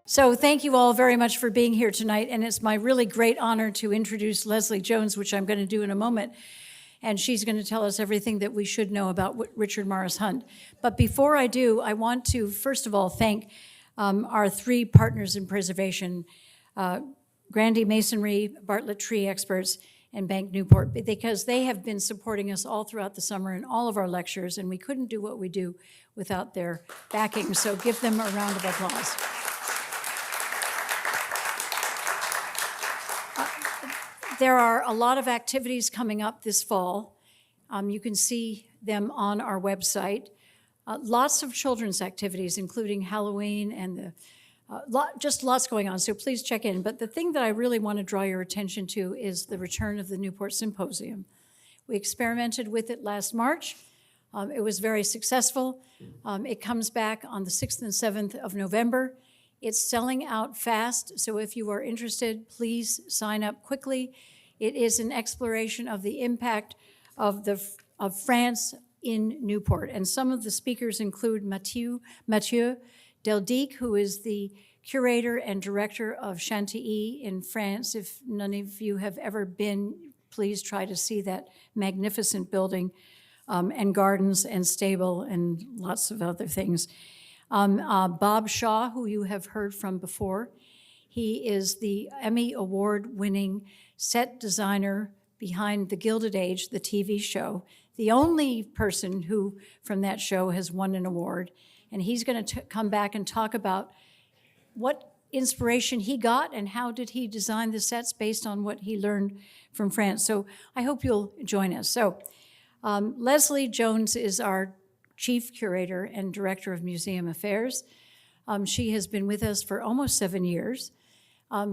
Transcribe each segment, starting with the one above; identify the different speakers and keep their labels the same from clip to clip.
Speaker 1: So thank you all very much for being here tonight, and it's my really great honor to introduce Leslie Jones, which I'm going to do in a moment, and she's going to tell us everything that we should know about Richard Morris Hunt. But before I do, I want to, first of all, thank our three partners in preservation, Grandy Masonry, Bartlett Tree Experts, and Bank Newport, because they have been supporting us all throughout the summer in all of our lectures, and we couldn't do what we do without their backing, so give them a round of applause. There are a lot of activities coming up this fall. You can see them on our website. Lots of children's activities, including Halloween and just lots going on, so please check in. But the thing that I really want to draw your attention to is the return of the Newport Symposium. We experimented with it last March. It was very successful. It comes back on the 6th and 7th of November. It's selling out fast, so if you are interested, please sign up quickly. It is an exploration of the impact of France in Newport, and some of the speakers include Mathieu Deldic, who is the curator and director of Chantilly in France. If none of you have ever been, please try to see that magnificent building and gardens and stable and lots of other things. Bob Shaw, who you have heard from before. He is the Emmy Award-winning set designer behind The Gilded Age, the TV show, the only person who from that show has won an award. And he's going to come back and talk about what inspiration he got and how did he design the sets based on what he learned from France. So I hope you'll join us. So Leslie Jones is our Chief Curator and Director of Museum Affairs. She has been with us for almost 7 years.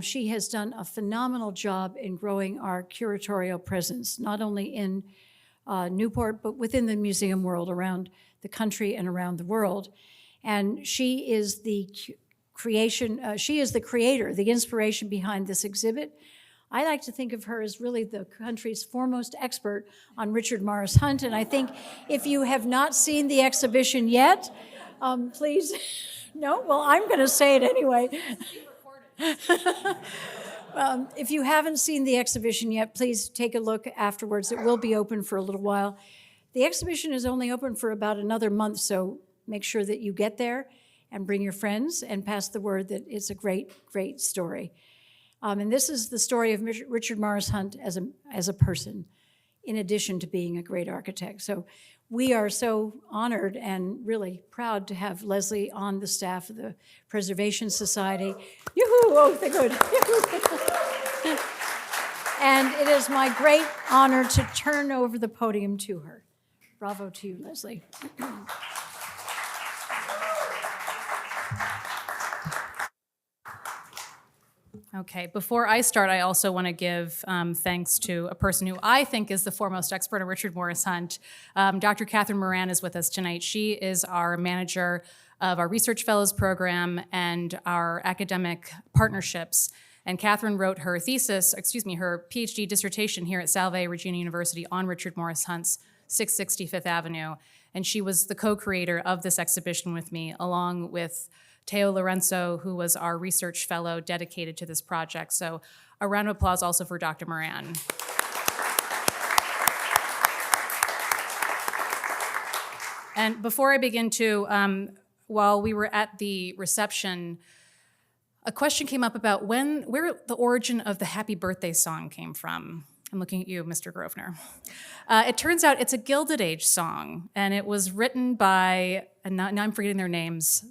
Speaker 1: She has done a phenomenal job in growing our curatorial presence, not only in Newport, but within the museum world around the country and around the world. And she is the creator, the inspiration behind this exhibit. I like to think of her as really the country's foremost expert on Richard Morris Hunt, and I think if you have not seen the exhibition yet, please, no? Well, I'm going to say it anyway. If you haven't seen the exhibition yet, please take a look afterwards. It will be open for a little while. The exhibition is only open for about another month, so make sure that you get there and bring your friends and pass the word that it's a great, great story. And this is the story of Richard Morris Hunt as a person, in addition to being a great architect. So we are so honored and really proud to have Leslie on the staff of the Preservation Society. Yoo-hoo! Oh, thank God. And it is my great honor to turn over the podium to her. Bravo to you, Leslie.
Speaker 2: Okay, before I start, I also want to give thanks to a person who I think is the foremost expert on Richard Morris Hunt. Dr. Catherine Moran is with us tonight. She is our manager of our Research Fellows Program and our academic partnerships. And Catherine wrote her her PhD dissertation here at Salve Regina University on Richard Morris Hunt's 660 Fifth Avenue. And she was the co-creator of this exhibition with me, along with Teo Lorenzo, who was our research fellow dedicated to this project. So a round of applause also for Dr. Moran. And before I begin while we were at the reception, a question came up about where the origin of the Happy Birthday song came from. I'm looking at you, Mr. Grosvenor. It turns out it's a Gilded Age song, and it was written by, and now I'm forgetting their names,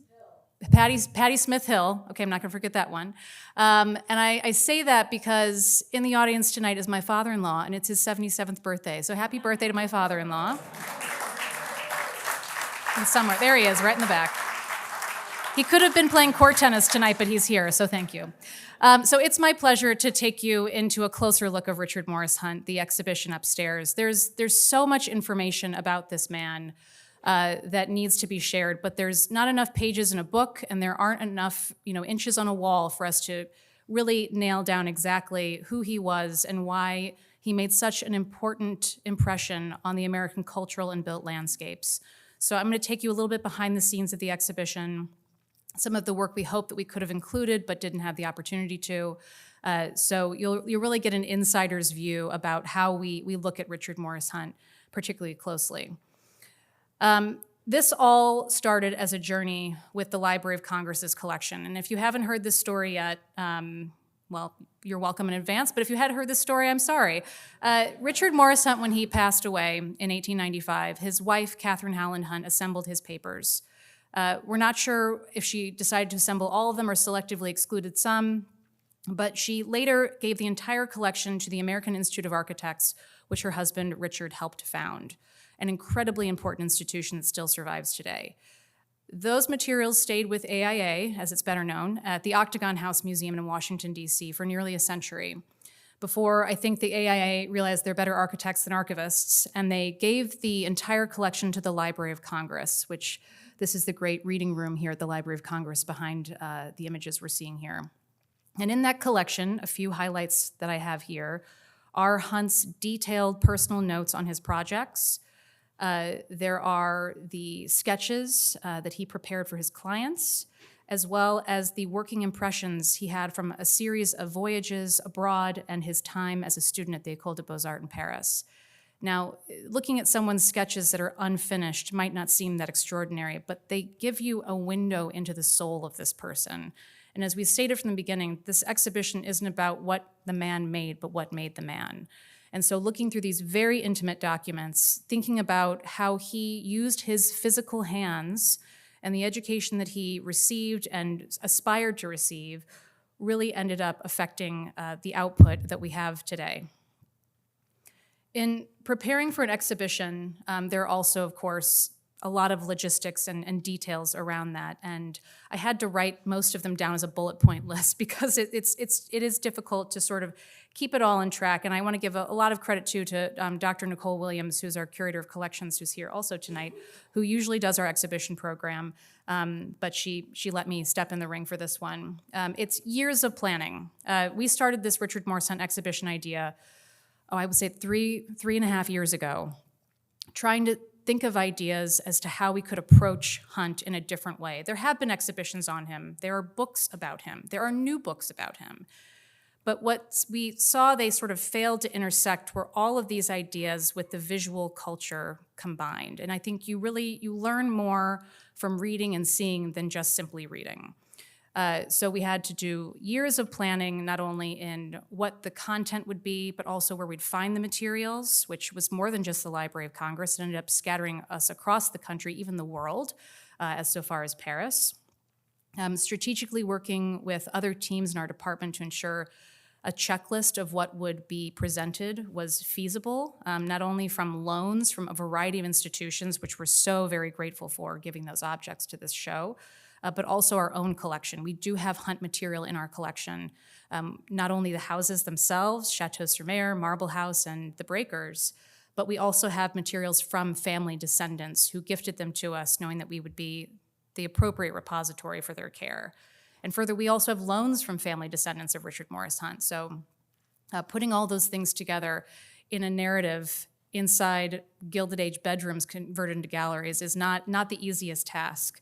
Speaker 2: Patty Smith Hill. Okay, I'm not gonna forget that one. And I say that because in the audience tonight is my father-in-law, and it's his 77th birthday. So happy birthday to my father-in-law. And somewhere, there he is, right in the back. He could have been playing court tennis tonight, but he's here, so thank you. So it's my pleasure to take you into a closer look of Richard Morris Hunt, the exhibition upstairs. There's so much information about this man that needs to be shared, but there's not enough pages in a book, and there aren't enough inches on a wall for us to really nail down exactly who he was and why he made such an important impression on the American cultural and built landscapes. So I'm going to take you a little bit behind the scenes of the exhibition. some of the work we hope that we could have included but didn't have the opportunity to. So you'll really get an insider's view about how we look at Richard Morris Hunt particularly closely. This all started as a journey with the Library of Congress's collection. And if you haven't heard this story yet, well, you're welcome in advance, but if you had heard this story, I'm sorry. Richard Morris Hunt, when he passed away in 1895, his wife, Catherine Howland Hunt, assembled his papers. We're not sure if she decided to assemble all of them or selectively excluded some, but she later gave the entire collection to the American Institute of Architects, which her husband, Richard, helped found, an incredibly important institution that still survives today. Those materials stayed with AIA, as it's better known, at the Octagon House Museum in Washington, D.C. for nearly a century, before I think the AIA realized they're better architects than archivists, and they gave the entire collection to the Library of Congress, which this is the great reading room here at the Library of Congress behind the images we're seeing here. And in that collection, a few highlights that I have here are Hunt's detailed personal notes on his projects. There are the sketches that he prepared for his clients, as well as the working impressions he had from a series of voyages abroad and his time as a student at the École des Beaux-Arts in Paris. Now, looking at someone's sketches that are unfinished might not seem that extraordinary, but they give you a window into the soul of this person. And as we stated from the beginning, this exhibition isn't about what the man made, but what made the man. And so looking through these very intimate documents, thinking about how he used his physical hands and the education that he received and aspired to receive really ended up affecting the output that we have today. In preparing for an exhibition, there are also, of course, a lot of logistics and details around that, and I had to write most of them down as a bullet point list because it is difficult to sort of keep it all on track. And I want to give a lot of credit to Dr. Nicole Williams, who's our curator of collections, who's here also tonight, who usually does our exhibition program, but she let me step in the ring for this one. It's years of planning. We started this Richard Morris Hunt exhibition idea, I would say three and a half years ago, trying to think of ideas as to how we could approach Hunt in a different way. There have been exhibitions on him. There are books about him. There are new books about him. But what we saw they sort of failed to intersect were all of these ideas with the visual culture combined. And I think you learn more from reading and seeing than just simply reading. So we had to do years of planning, not only in what the content would be, but also where we'd find the materials, which was more than just the Library of Congress. It ended up scattering us across the country, even the world, as so far as Paris. Strategically working with other teams in our department to ensure a checklist of what would be presented was feasible, not only from loans from a variety of institutions, which we're so very grateful for giving those objects to this show, but also our own collection. We do have Hunt material in our collection, not only the houses themselves, Chateau-sur-Mer, Marble House, and the Breakers, but we also have materials from family descendants who gifted them to us, knowing that we would be the appropriate repository for their care. And further, we also have loans from family descendants of Richard Morris Hunt. So putting all those things together in a narrative inside Gilded Age bedrooms converted into galleries is not the easiest task.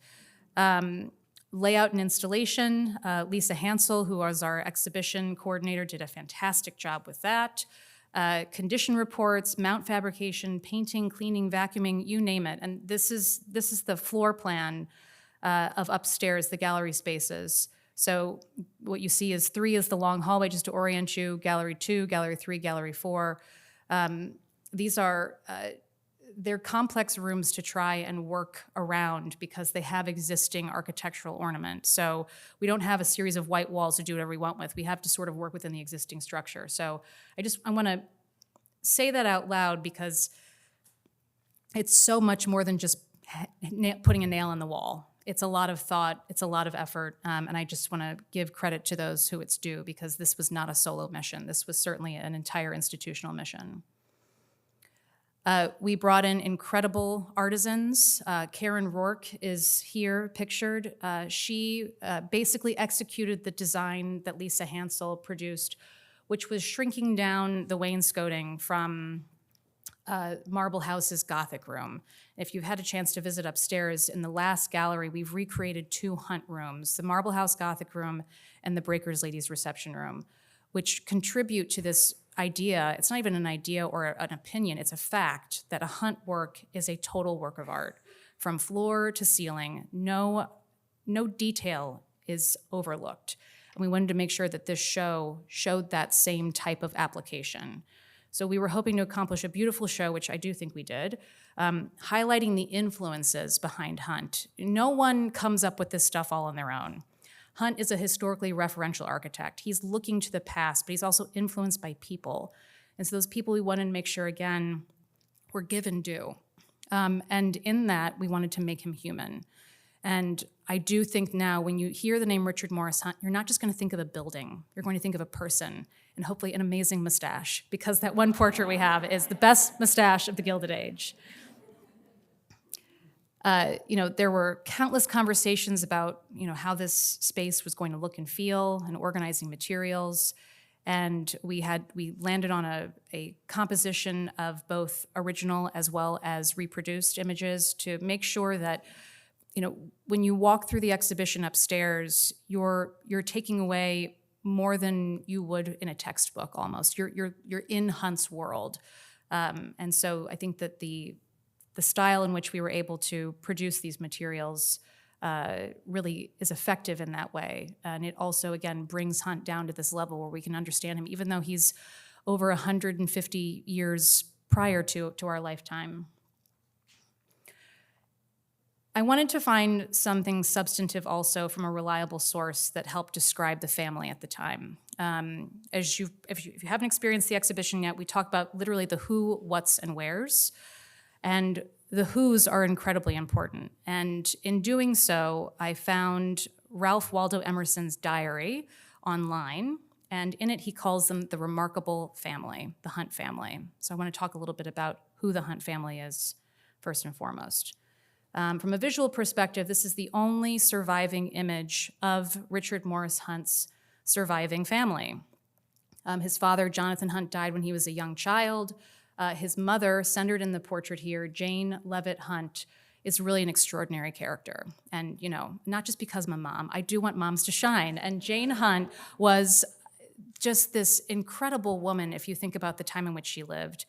Speaker 2: Layout and installation, Lisa Hansel, who was our exhibition coordinator, did a fantastic job with that. Condition reports, mount fabrication, painting, cleaning, vacuuming, you name it. And this is the floor plan of upstairs, the gallery spaces. So what you see is 3 is the long hallway, just to orient you, gallery 2, gallery 3, gallery 4. These are they're complex rooms to try and work around because they have existing architectural ornament. So we don't have a series of white walls to do whatever we want with. We have to sort of work within the existing structure. So I want to say that out loud because it's so much more than just putting a nail in the wall. It's a lot of thought, it's a lot of effort, and I just want to give credit to those who it's due because this was not a solo mission. This was certainly an entire institutional mission. We brought in incredible artisans. Karen Rourke is here pictured. She basically executed the design that Lisa Hansel produced, which was shrinking down the wainscoting from Marble House's Gothic room. If you've had a chance to visit upstairs, in the last gallery, we've recreated 2 Hunt rooms, the Marble House Gothic room and the Breakers Ladies Reception room, which contribute to this idea. It's not even an idea or an opinion, it's a fact that a Hunt work is a total work of art. From floor to ceiling, no detail is overlooked. And we wanted to make sure that this show showed that same type of application. So we were hoping to accomplish a beautiful show, which I do think we did, highlighting the influences behind Hunt. No one comes up with this stuff all on their own. Hunt is a historically referential architect. He's looking to the past, but he's also influenced by people. And so those people we wanted to make sure, again, were given due. And in that, we wanted to make him human. And I do think now, when you hear the name Richard Morris Hunt, you're not just going to think of a building. You're going to think of a person, and hopefully an amazing mustache, because that one portrait we have is the best mustache of the Gilded Age. There were countless conversations about, how this space was going to look and feel, and organizing materials. And we landed on a composition of both original as well as reproduced images to make sure that, when you walk through the exhibition upstairs, you're taking away more than you would in a textbook almost. You're in Hunt's world. And so I think that the style in which we were able to produce these materials really is effective in that way. And it also, again, brings Hunt down to this level where we can understand him, even though he's over 150 years prior to our lifetime. I wanted to find something substantive also from a reliable source that helped describe the family at the time. If you haven't experienced the exhibition yet, we talk about literally the who, what's, and wheres. And the who's are incredibly important. And in doing so, I found Ralph Waldo Emerson's diary online, and in it he calls them the remarkable family, the Hunt family. So I want to talk a little bit about who the Hunt family is, first and foremost. From a visual perspective, this is the only surviving image of Richard Morris Hunt's surviving family. His father, Jonathan Hunt, died when he was a young child. His mother, centered in the portrait here, Jane Leavitt Hunt, is really an extraordinary character. And, not just because I'm a mom, I do want moms to shine. And Jane Hunt was just this incredible woman if you think about the time in which she lived.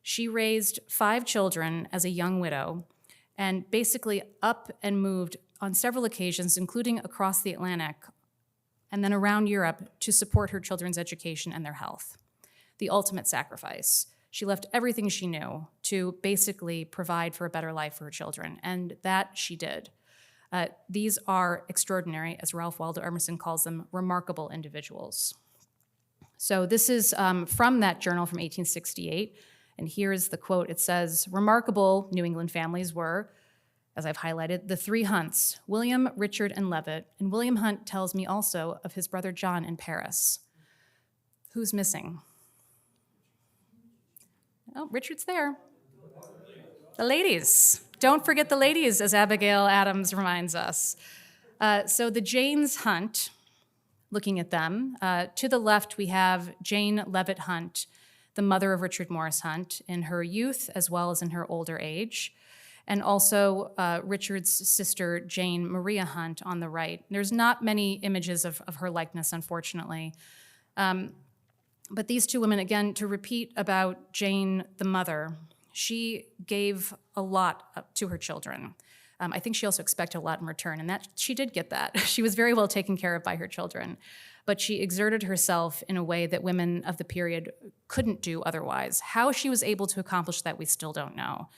Speaker 2: She raised 5 children as a young widow and basically up and moved on several occasions, including across the Atlantic and then around Europe, to support her children's education and their health. The ultimate sacrifice. She left everything she knew to basically provide for a better life for her children, and that she did. These are extraordinary, as Ralph Waldo Emerson calls them, remarkable individuals. So this is from that journal from 1868, and here is the quote. It says, "Remarkable New England families were, as I've highlighted, the 3 Hunts, William, Richard, and Leavitt, and William Hunt tells me also of his brother John in Paris." Who's missing? Oh, Richard's there. The ladies. Don't forget the ladies, as Abigail Adams reminds us. So the Janes Hunt, looking at them, to the left we have Jane Leavitt Hunt, the mother of Richard Morris Hunt, in her youth as well as in her older age, and also Richard's sister, Jane Maria Hunt, on the right. There's not many images of her likeness, unfortunately. But these 2 women, again, to repeat about Jane, the mother, she gave a lot to her children. I think she also expected a lot in return, and that she did get that. She was very well taken care of by her children, but she exerted herself in a way that women of the period couldn't do otherwise. How she was able to accomplish that, we still don't know.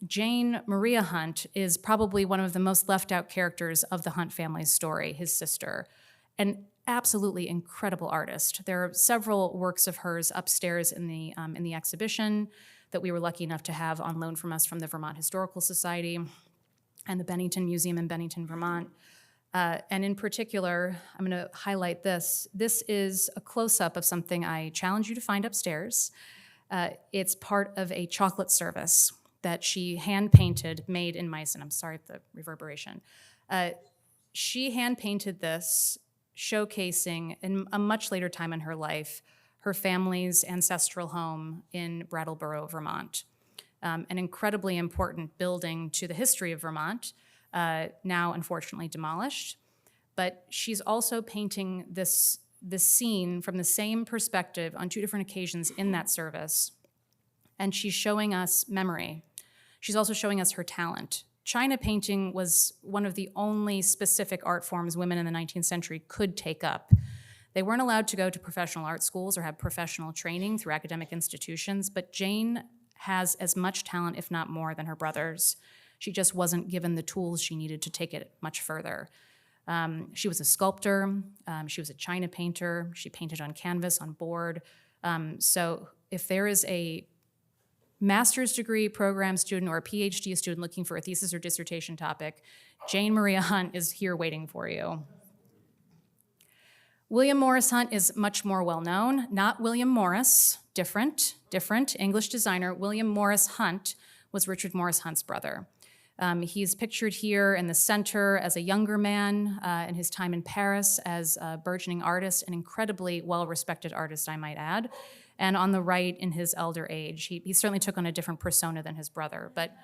Speaker 2: Jane Maria Hunt is probably one of the most left out characters of the Hunt family's story, his sister, an absolutely incredible artist. There are several works of hers upstairs in the exhibition that we were lucky enough to have on loan from us from the Vermont Historical Society and the Bennington Museum in Bennington, Vermont. And in particular, I'm going to highlight this. This is a close-up of something I challenge you to find upstairs. It's part of a chocolate service that she hand-painted, made in Meissen. I'm sorry for the reverberation. She hand-painted this, showcasing in a much later time in her life her family's ancestral home in Brattleboro, Vermont. An incredibly important building to the history of Vermont, now unfortunately demolished. But she's also painting this scene from the same perspective on 2 different occasions in that service. And she's showing us memory. She's also showing us her talent. China painting was one of the only specific art forms women in the 19th century could take up. They weren't allowed to go to professional art schools or have professional training through academic institutions, but Jane has as much talent, if not more, than her brothers. She just wasn't given the tools she needed to take it much further. She was a sculptor, she was a China painter, she painted on canvas, on board. So if there is a master's degree program student or a PhD student looking for a thesis or dissertation topic, Jane Maria Hunt is here waiting for you. William Morris Hunt is much more well-known. Not William Morris, different, English designer. William Morris Hunt was Richard Morris Hunt's brother. He's pictured here in the center as a younger man in his time in Paris as a burgeoning artist, an incredibly well-respected artist, I might add. And on the right, in his elder age. He certainly took on a different persona than his brother. But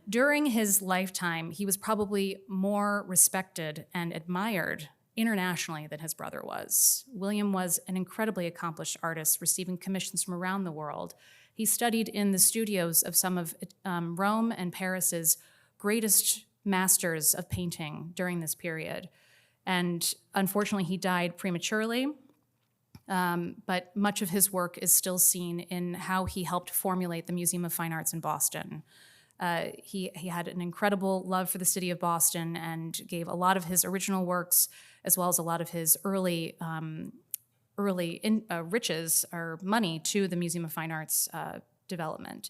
Speaker 2: during his lifetime, he was probably more respected and admired internationally than his brother was. William was an incredibly accomplished artist, receiving commissions from around the world. He studied in the studios of some of Rome and Paris's greatest masters of painting during this period. And unfortunately, he died prematurely. But much of his work is still seen in how he helped formulate the Museum of Fine Arts in Boston. He had an incredible love for the city of Boston and gave a lot of his original works, as well as a lot of his early riches or money to the Museum of Fine Arts development.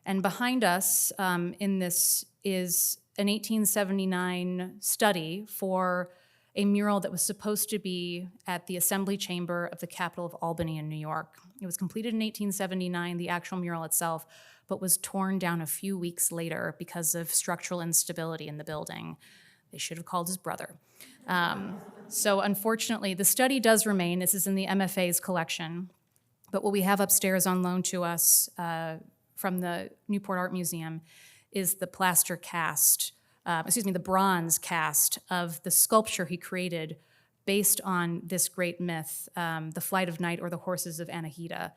Speaker 2: And behind us in this is an 1879 study for a mural that was supposed to be at the Assembly Chamber of the capital of Albany in New York. It was completed in 1879, the actual mural itself, but was torn down a few weeks later because of structural instability in the building. They should have called his brother. So unfortunately, the study does remain. This is in the MFA's collection. But what we have upstairs on loan to us from the Newport Art Museum is the plaster cast, the bronze cast of the sculpture he created based on this great myth, the Flight of Night or the Horses of Anahita.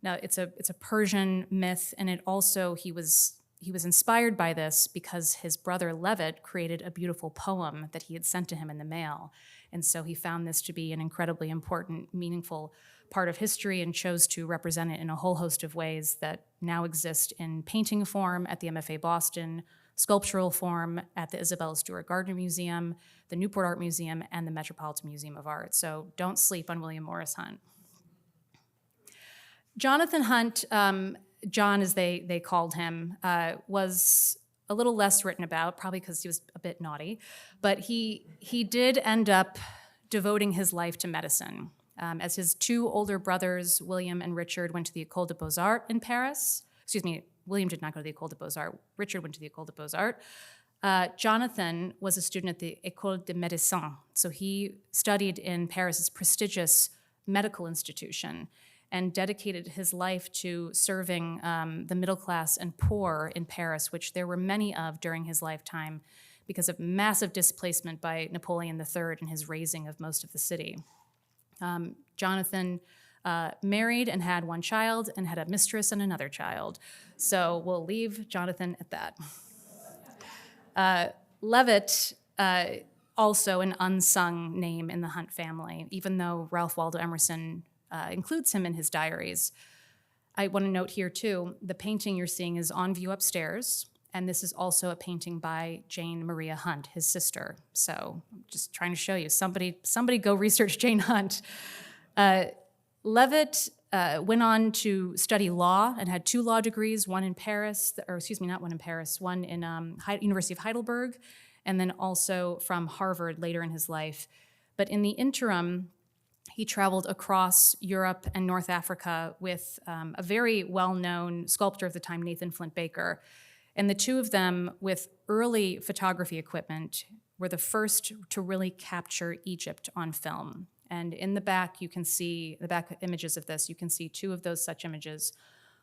Speaker 2: Now, it's a Persian myth, and it also, he was inspired by this because his brother Levitt created a beautiful poem that he had sent to him in the mail. And so he found this to be an incredibly important, meaningful part of history and chose to represent it in a whole host of ways that now exist in painting form at the MFA Boston, sculptural form at the Isabella Stewart Gardner Museum, the Newport Art Museum, and the Metropolitan Museum of Art. So don't sleep on William Morris Hunt. Jonathan Hunt, John as they called him, was a little less written about, probably because he was a bit naughty, but he did end up devoting his life to medicine. As his 2 older brothers, William and Richard, went to the École des Beaux-Arts in Paris. William did not go to the École des Beaux-Arts. Richard went to the École des Beaux-Arts. Jonathan was a student at the École de Médecine, so he studied in Paris's prestigious medical institution and dedicated his life to serving the middle class and poor in Paris, which there were many of during his lifetime because of massive displacement by Napoleon III and his razing of most of the city. Jonathan married and had 1 child and had a mistress and another child. So we'll leave Jonathan at that. Levitt, also an unsung name in the Hunt family, even though Ralph Waldo Emerson includes him in his diaries. I want to note here too, the painting you're seeing is on view upstairs, and this is also a painting by Jane Maria Hunt, his sister. So I'm just trying to show you, somebody go research Jane Hunt. Levitt went on to study law and had 2 law degrees, one in Paris, one in University of Heidelberg, and then also from Harvard later in his life. But in the interim, he traveled across Europe and North Africa with a very well-known sculptor of the time, Nathan Flint Baker. And the 2 of them, with early photography equipment, were the first to really capture Egypt on film. And in the back, you can see, the back images of this, you can see two of those such images,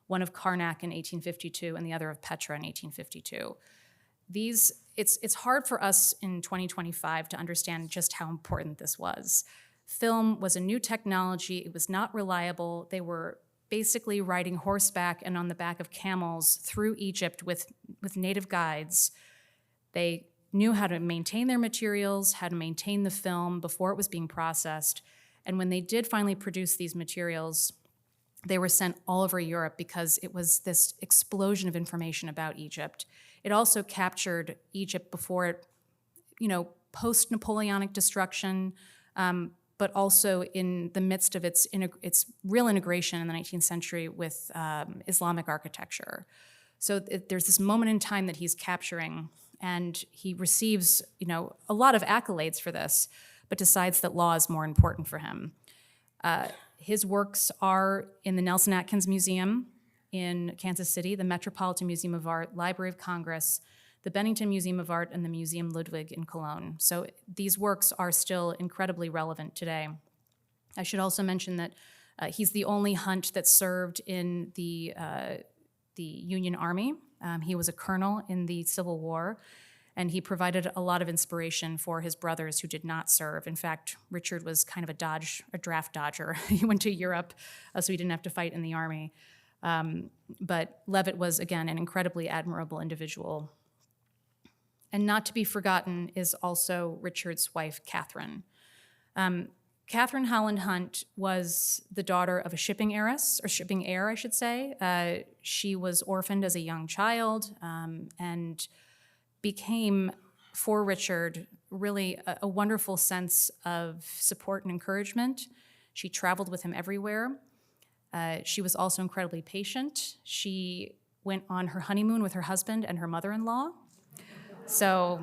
Speaker 2: one of Karnak in 1852 and the other of Petra in 1852. It's hard for us in 2025 to understand just how important this was. Film was a new technology. It was not reliable. They were basically riding horseback and on the back of camels through Egypt with native guides. They knew how to maintain their materials, how to maintain the film before it was being processed. And when they did finally produce these materials, they were sent all over Europe because it was this explosion of information about Egypt. It also captured Egypt before it, post-Napoleonic destruction, but also in the midst of its real integration in the 19th century with Islamic architecture. So there's this moment in time that he's capturing, and he receives, a lot of accolades for this, but decides that law is more important for him. His works are in the Nelson Atkins Museum in Kansas City, the Metropolitan Museum of Art, Library of Congress, the Bennington Museum of Art, and the Museum Ludwig in Cologne. So these works are still incredibly relevant today. I should also mention that he's the only Hunt that served in the Union Army. He was a colonel in the Civil War, and he provided a lot of inspiration for his brothers who did not serve. In fact, Richard was kind of a draft dodger. He went to Europe, so he didn't have to fight in the army. But Leavitt was, again, an incredibly admirable individual. And not to be forgotten is also Richard's wife, Catherine. Catherine Howland Hunt was the daughter of a shipping heiress, or shipping heir, I should say. She was orphaned as a young child and became, for Richard, really a wonderful sense of support and encouragement. She traveled with him everywhere. She was also incredibly patient. She went on her honeymoon with her husband and her mother-in-law. So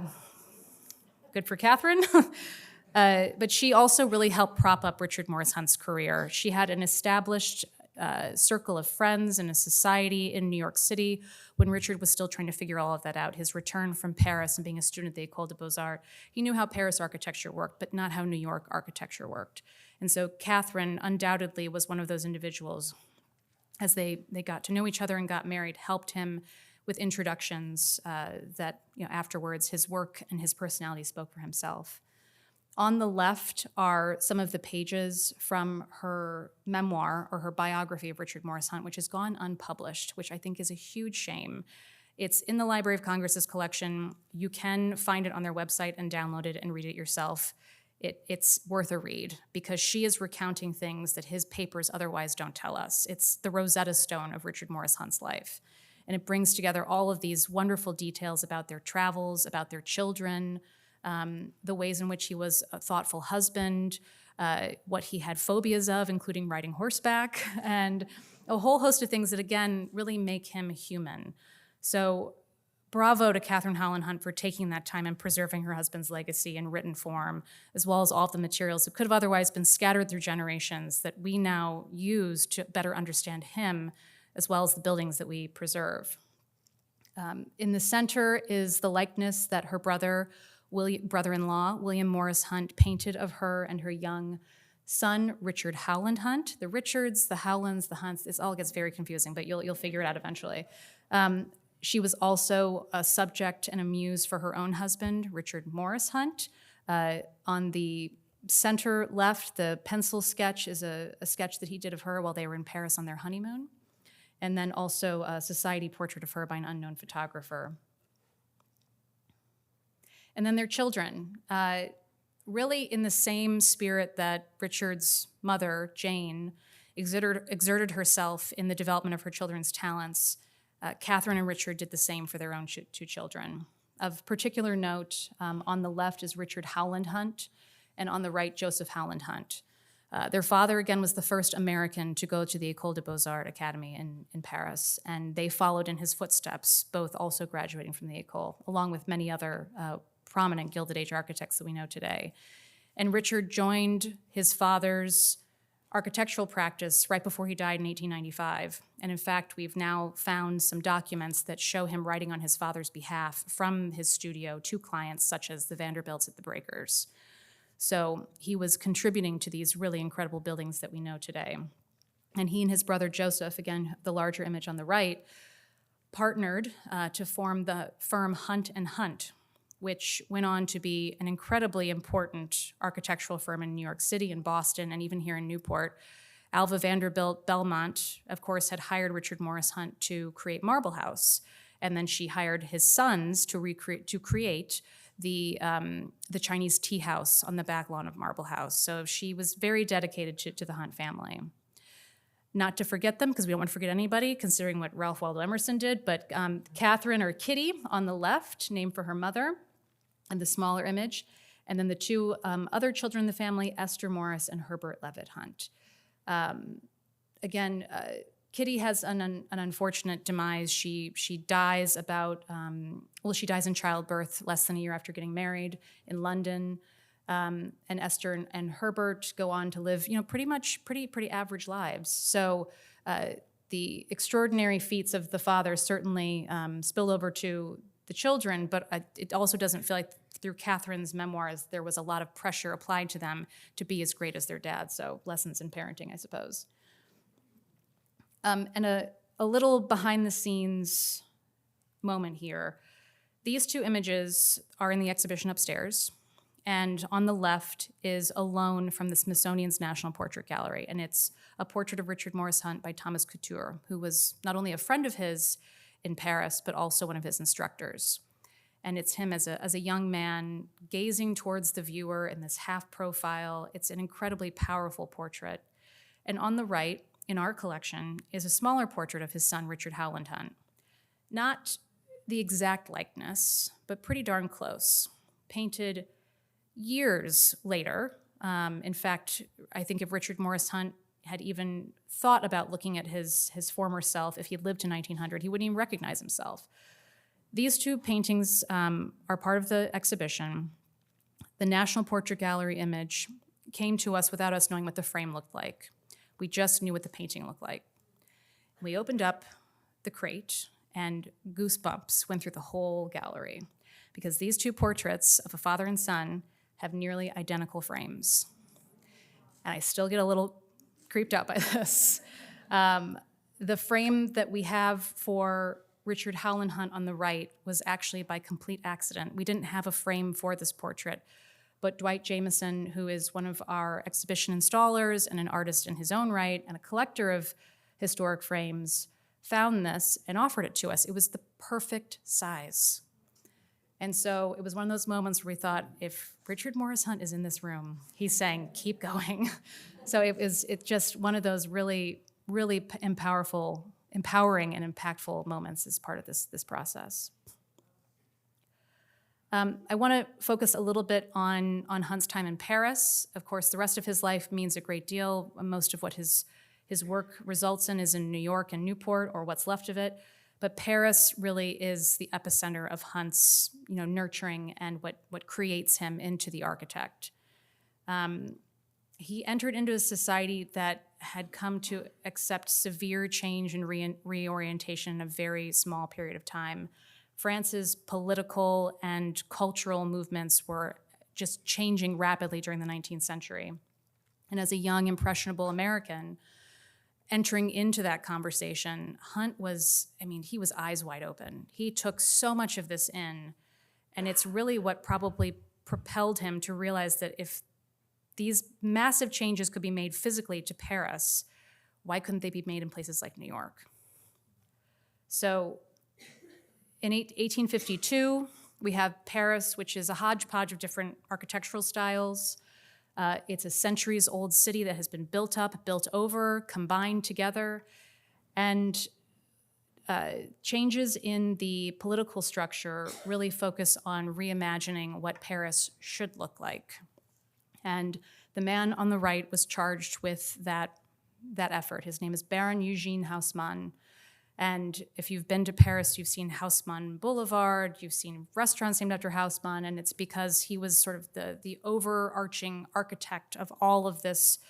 Speaker 2: good for Catherine. But she also really helped prop up Richard Morris Hunt's career. She had an established circle of friends and a society in New York City when Richard was still trying to figure all of that out. His return from Paris and being a student at the École des Beaux-Arts, he knew how Paris architecture worked, but not how New York architecture worked. And so Catherine undoubtedly was one of those individuals, as they got to know each other and got married, helped him with introductions that, afterwards his work and his personality spoke for himself. On the left are some of the pages from her memoir or her biography of Richard Morris Hunt, which has gone unpublished, which I think is a huge shame. It's in the Library of Congress's collection. You can find it on their website and download it and read it yourself. It's worth a read because she is recounting things that his papers otherwise don't tell us. It's the Rosetta Stone of Richard Morris Hunt's life. And it brings together all of these wonderful details about their travels, about their children, the ways in which he was a thoughtful husband, what he had phobias of, including riding horseback, and a whole host of things that, again, really make him human. So bravo to Catherine Howland Hunt for taking that time and preserving her husband's legacy in written form, as well as all of the materials that could have otherwise been scattered through generations that we now use to better understand him, as well as the buildings that we preserve. In the center is the likeness that her brother-in-law, William Morris Hunt, painted of her and her young son, Richard Howland Hunt. The Richards, the Howlands, the Hunts, this all gets very confusing, but you'll figure it out eventually. She was also a subject and a muse for her own husband, Richard Morris Hunt. On the center left, the pencil sketch is a sketch that he did of her while they were in Paris on their honeymoon. And then also a society portrait of her by an unknown photographer. And then their children, really in the same spirit that Richard's mother, Jane, exerted herself in the development of her children's talents. Catherine and Richard did the same for their own two children. Of particular note, on the left is Richard Howland Hunt, and on the right, Joseph Howland Hunt. Their father, again, was the first American to go to the École des Beaux-Arts Academy in Paris, and they followed in his footsteps, both also graduating from the École, along with many other prominent Gilded Age architects that we know today. And Richard joined his father's architectural practice right before he died in 1895. And in fact, we've now found some documents that show him writing on his father's behalf from his studio to clients such as the Vanderbilts at the Breakers. So he was contributing to these really incredible buildings that we know today. And he and his brother Joseph, again, the larger image on the right, partnered to form the firm Hunt and Hunt, which went on to be an incredibly important architectural firm in New York City and Boston and even here in Newport. Alva Vanderbilt Belmont, of course, had hired Richard Morris Hunt to create Marble House, and then she hired his sons to create the Chinese tea house on the back lawn of Marble House. So she was very dedicated to the Hunt family. Not to forget them, because we don't want to forget anybody, considering what Ralph Waldo Emerson did, but Catherine, or Kitty, on the left, named for her mother, and the smaller image, and then the two other children in the family, Esther Morris and Herbert Levitt Hunt. Again, Kitty has an unfortunate demise. She dies she dies in childbirth less than a year after getting married in London. And Esther and Herbert go on to live, pretty average lives. So the extraordinary feats of the father certainly spill over to the children, but it also doesn't feel like through Catherine's memoirs there was a lot of pressure applied to them to be as great as their dad. So lessons in parenting, I suppose. And a little behind the scenes moment here. These two images are in the exhibition upstairs. And on the left is a loan from the Smithsonian's National Portrait Gallery. And it's a portrait of Richard Morris Hunt by Thomas Couture, who was not only a friend of his in Paris, but also one of his instructors. And it's him as a young man gazing towards the viewer in this half profile. It's an incredibly powerful portrait. And on the right, in our collection, is a smaller portrait of his son, Richard Howland Hunt. Not the exact likeness, but pretty darn close. Painted years later. In fact, I think if Richard Morris Hunt had even thought about looking at his former self, if he lived to 1900, he wouldn't even recognize himself. These two paintings are part of the exhibition. The National Portrait Gallery image came to us without us knowing what the frame looked like. We just knew what the painting looked like. We opened up the crate, and goosebumps went through the whole gallery, because these two portraits of a father and son have nearly identical frames. And I still get a little creeped out by this. The frame that we have for Richard Howland Hunt on the right was actually by complete accident. We didn't have a frame for this portrait, but Dwight Jameson, who is one of our exhibition installers and an artist in his own right and a collector of historic frames, found this and offered it to us. It was the perfect size. And so it was one of those moments where we thought, if Richard Morris Hunt is in this room, he's saying, keep going. So it's just one of those really, really empowering and impactful moments as part of this process. I want to focus a little bit on Hunt's time in Paris. Of course, the rest of his life means a great deal. Most of what his work results in is in New York and Newport, or what's left of it. But Paris really is the epicenter of Hunt's nurturing and what creates him into the architect. He entered into a society that had come to accept severe change and reorientation in a very small period of time. France's political and cultural movements were just changing rapidly during the 19th century. And as a young, impressionable American, entering into that conversation, Hunt was, he was eyes wide open. He took so much of this in, and it's really what probably propelled him to realize that if these massive changes could be made physically to Paris, why couldn't they be made in places like New York? So in 1852, we have Paris, which is a hodgepodge of different architectural styles. It's a centuries-old city that has been built up, built over, combined together, and changes in the political structure really focus on reimagining what Paris should look like. And the man on the right was charged with that effort. His name is Baron Eugene Haussmann. And if you've been to Paris, you've seen Haussmann Boulevard, you've seen restaurants named after Haussmann, and it's because he was sort of the overarching architect of all of this,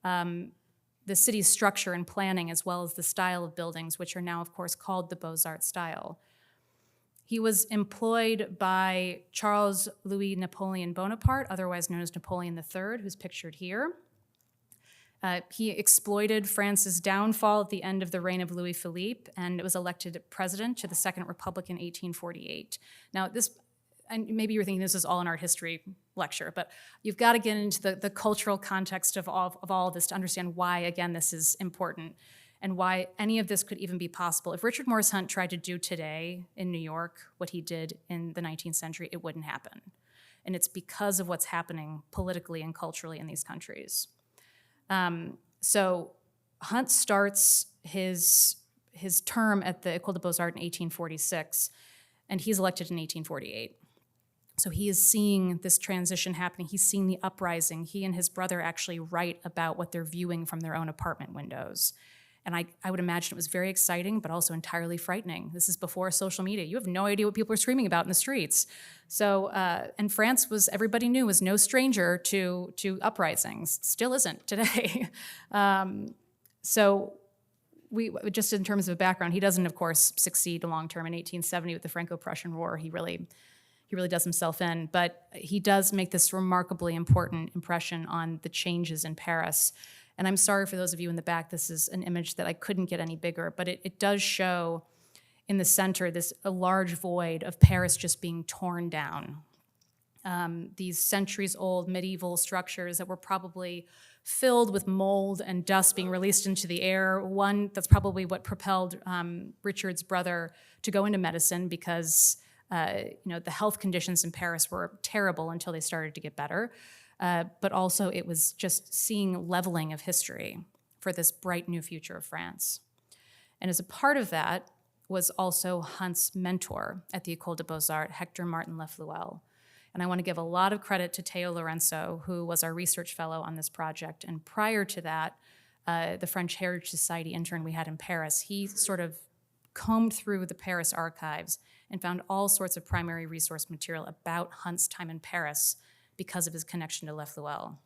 Speaker 2: the city's structure and planning, as well as the style of buildings, which are now, of course, called the Beaux-Arts style. He was employed by Charles Louis Napoleon Bonaparte, otherwise known as Napoleon III, who's pictured here. He exploited France's downfall at the end of the reign of Louis Philippe and was elected president to the Second Republic in 1848. Now, this, and maybe you were thinking this is all an art history lecture, but you've got to get into the cultural context of all of this to understand why, again, this is important and why any of this could even be possible. If Richard Morris Hunt tried to do today in New York what he did in the 19th century, it wouldn't happen. And it's because of what's happening politically and culturally in these countries. So Hunt starts his term at the École des Beaux-Arts in 1846, and he's elected in 1848. So he is seeing this transition happening. He's seeing the uprising. He and his brother actually write about what they're viewing from their own apartment windows. And I would imagine it was very exciting, but also entirely frightening. This is before social media. You have no idea what people are screaming about in the streets. So, and France everybody knew, was no stranger to uprisings. Still isn't today. So just in terms of a background, he doesn't, of course, succeed long-term. In 1870 with the Franco-Prussian War, he really does himself in. But he does make this remarkably important impression on the changes in Paris. And I'm sorry for those of you in the back, this is an image that I couldn't get any bigger, but it does show in the center a large void of Paris just being torn down. These centuries-old medieval structures that were probably filled with mold and dust being released into the air. One, that's probably what propelled Richard's brother to go into medicine because the health conditions in Paris were terrible until they started to get better. But also it was just seeing leveling of history for this bright new future of France. And as a part of that was also Hunt's mentor at the École des Beaux-Arts, Hector Martin Lefluelle. And I want to give a lot of credit to Teo Lorenzo, who was our research fellow on this project. And prior to that, the French Heritage Society intern we had in Paris, he sort of combed through the Paris archives and found all sorts of primary resource material about Hunt's time in Paris because of his connection to Lefluelle.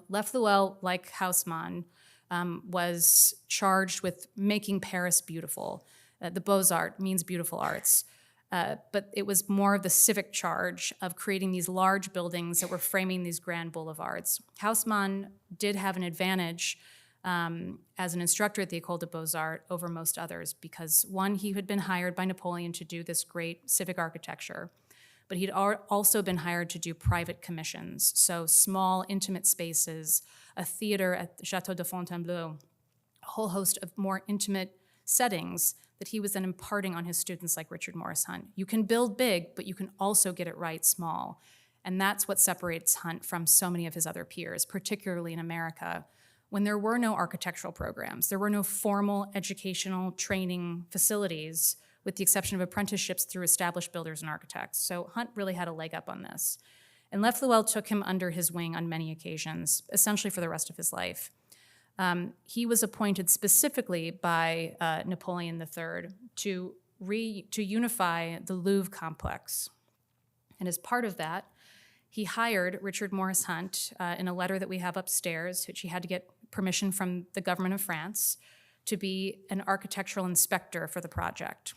Speaker 2: Lefluelle, like Haussmann, was charged with making Paris beautiful. The Beaux-Arts means beautiful arts. But it was more of the civic charge of creating these large buildings that were framing these grand boulevards. Haussmann did have an advantage as an instructor at the École des Beaux-Arts over most others because, one, he had been hired by Napoleon to do this great civic architecture, but he'd also been hired to do private commissions, so small, intimate spaces, a theater at the Château de Fontainebleau, a whole host of more intimate settings that he was then imparting on his students like Richard Morris Hunt. You can build big, but you can also get it right small. And that's what separates Hunt from so many of his other peers, particularly in America, when there were no architectural programs, there were no formal educational training facilities, with the exception of apprenticeships through established builders and architects. So Hunt really had a leg up on this. And Lefluelle took him under his wing on many occasions, essentially for the rest of his life. He was appointed specifically by Napoleon III to unify the Louvre complex. And as part of that, he hired Richard Morris Hunt in a letter that we have upstairs, which he had to get permission from the government of France, to be an architectural inspector for the project.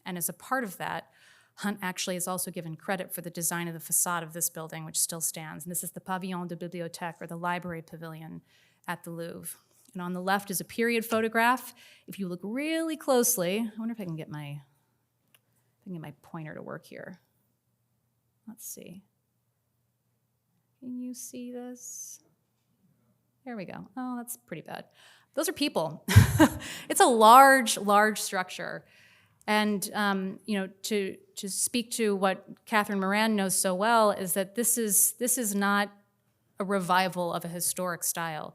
Speaker 2: And as a part of that, Hunt actually is also given credit for the design of the facade of this building, which still stands. And this is the Pavillon de Bibliothèque, or the library pavilion at the Louvre. And on the left is a period photograph. If you look really closely, I wonder if I can get my pointer to work here. Let's see. Can you see this? There we go. Oh, that's pretty bad. Those are people. It's a large, large structure. And to speak to what Catherine Moran knows so well is that this is not a revival of a historic style.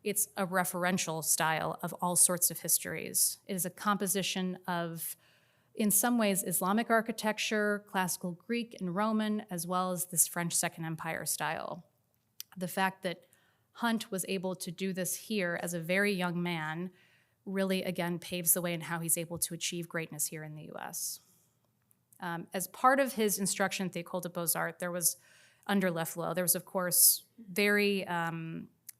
Speaker 2: It's a referential style of all sorts of histories. It is a composition of, in some ways, Islamic architecture, classical Greek and Roman, as well as this French Second Empire style. The fact that Hunt was able to do this here as a very young man really, again, paves the way in how he's able to achieve greatness here in the US. As part of his instruction at the École des Beaux-Arts, there was, under Lefluelle, there was, of course, very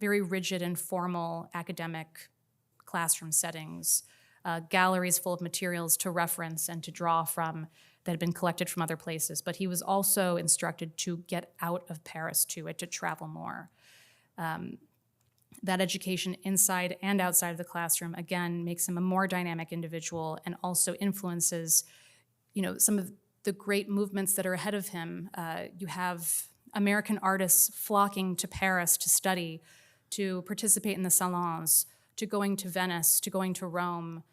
Speaker 2: rigid and formal academic classroom settings, galleries full of materials to reference and to draw from. that had been collected from other places, but he was also instructed to get out of Paris to travel more. That education inside and outside of the classroom, again, makes him a more dynamic individual and also influences, some of the great movements that are ahead of him. You have American artists flocking to Paris to study, to participate in the salons, to going to Venice, to going to Rome.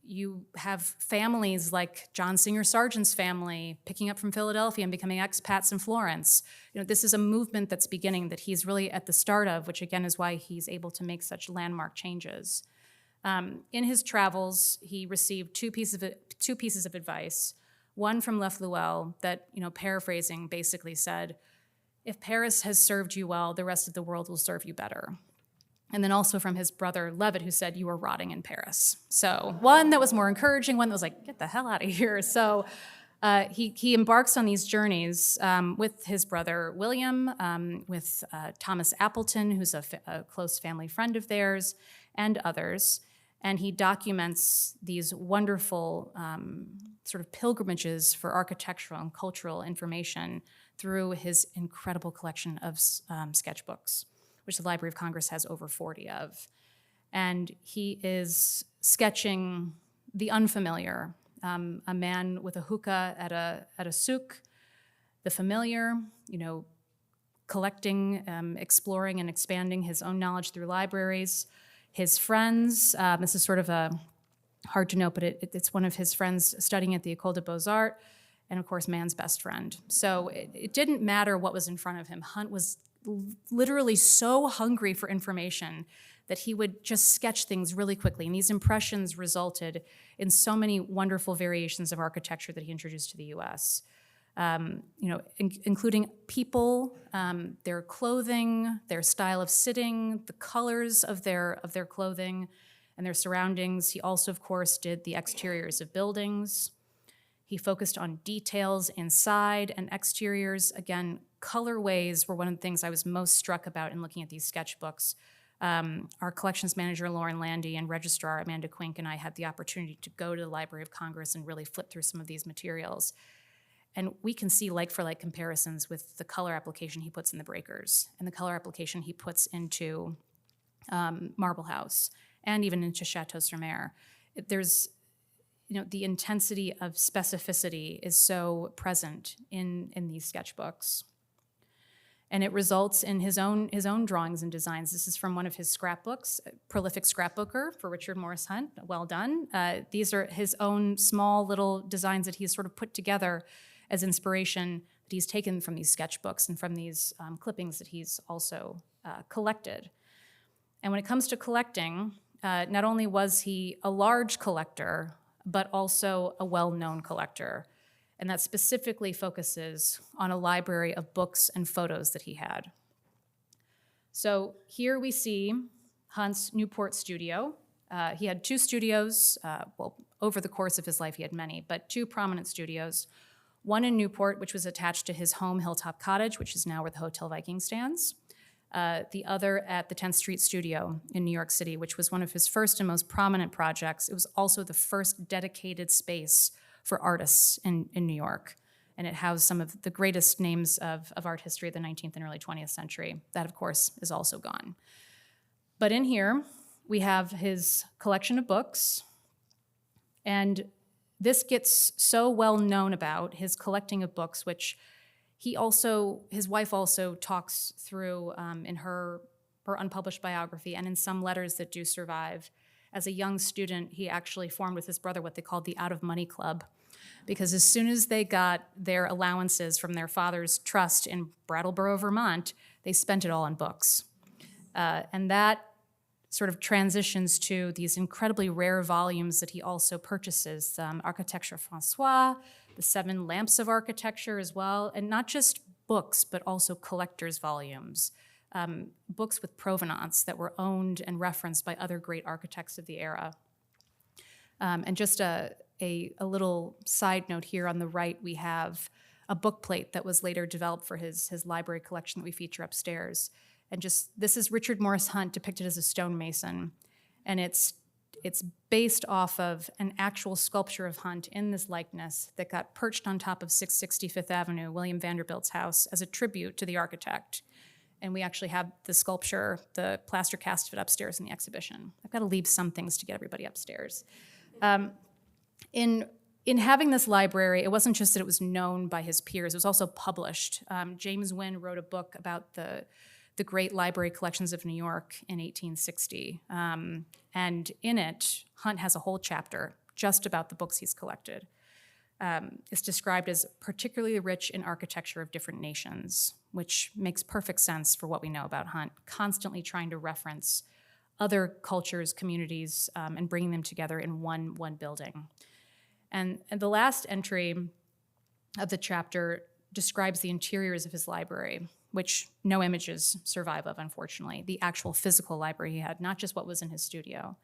Speaker 2: You have families like John Singer Sargent's family picking up from Philadelphia and becoming expats in Florence. This is a movement that's beginning that he's really at the start of, which again is why he's able to make such landmark changes. In his travels, he received two pieces of advice. One from Lefluelle that, paraphrasing, basically said, "If Paris has served you well, the rest of the world will serve you better." And then also from his brother Levitt, who said, "You are rotting in Paris." So one that was more encouraging, one that was like, "Get the hell out of here." So he embarks on these journeys with his brother William, with Thomas Appleton, who's a close family friend of theirs, and others. And he documents these wonderful sort of pilgrimages for architectural and cultural information through his incredible collection of sketchbooks, which the Library of Congress has over 40 of. And he is sketching the unfamiliar, a man with a hookah at a souk, the familiar, collecting, exploring, and expanding his own knowledge through libraries. His friends, this is sort of hard to note, but it's one of his friends studying at the École des Beaux-Arts, and of course, man's best friend. So it didn't matter what was in front of him. Hunt was literally so hungry for information that he would just sketch things really quickly. And these impressions resulted in so many wonderful variations of architecture that he introduced to the US. Including people, their clothing, their style of sitting, the colors of their clothing and their surroundings. He also, of course, did the exteriors of buildings. He focused on details inside and exteriors. Again, colorways were one of the things I was most struck about in looking at these sketchbooks. Our collections manager, Lauren Landy, and registrar, Amanda Quink, and I had the opportunity to go to the Library of Congress and really flip through some of these materials. And we can see like-for-like comparisons with the color application he puts in the breakers and the color application he puts into Marble House and even into Chateau-sur-Mer. There's, the intensity of specificity is so present in these sketchbooks. And it results in his own drawings and designs. This is from one of his scrapbooks, prolific scrapbooker for Richard Morris Hunt, well done. These are his own small little designs that he's sort of put together as inspiration that he's taken from these sketchbooks and from these clippings that he's also collected. And when it comes to collecting, not only was he a large collector, but also a well-known collector. And that specifically focuses on a library of books and photos that he had. So here we see Hunt's Newport studio. He had two studios. Over the course of his life, he had many, but two prominent studios. One in Newport, which was attached to his home, Hilltop Cottage, which is now where the Hotel Viking stands. The other at the 10th Street Studio in New York City, which was one of his first and most prominent projects. It was also the first dedicated space for artists in New York. And it housed some of the greatest names of art history of the 19th and early 20th century. That, of course, is also gone. But in here, we have his collection of books. And this gets so well known about, his collecting of books, which his wife also talks through in her unpublished biography and in some letters that do survive. As a young student, he actually formed with his brother what they called the Out of Money Club, because as soon as they got their allowances from their father's trust in Brattleboro, Vermont, they spent it all on books. And that sort of transitions to these incredibly rare volumes that he also purchases, Architecture François, the 7 Lamps of Architecture as well, and not just books, but also collector's volumes, books with provenance that were owned and referenced by other great architects of the era. And just a little side note here on the right, we have a book plate that was later developed for his library collection that we feature upstairs. And this is Richard Morris Hunt depicted as a stonemason. And it's It's based off of an actual sculpture of Hunt in this likeness that got perched on top of 660 Fifth Avenue, William Vanderbilt's house, as a tribute to the architect. And we actually have the sculpture, the plaster cast of it upstairs in the exhibition. I've got to leave some things to get everybody upstairs. In having this library, it wasn't just that it was known by his peers, it was also published. James Wynne wrote a book about the great library collections of New York in 1860. And in it, Hunt has a whole chapter just about the books he's collected. It's described as particularly rich in architecture of different nations, which makes perfect sense for what we know about Hunt, constantly trying to reference other cultures, communities, and bringing them together in one building. And the last entry of the chapter describes the interiors of his library, which no images survive of, unfortunately, the actual physical library he had, not just what was in his studio.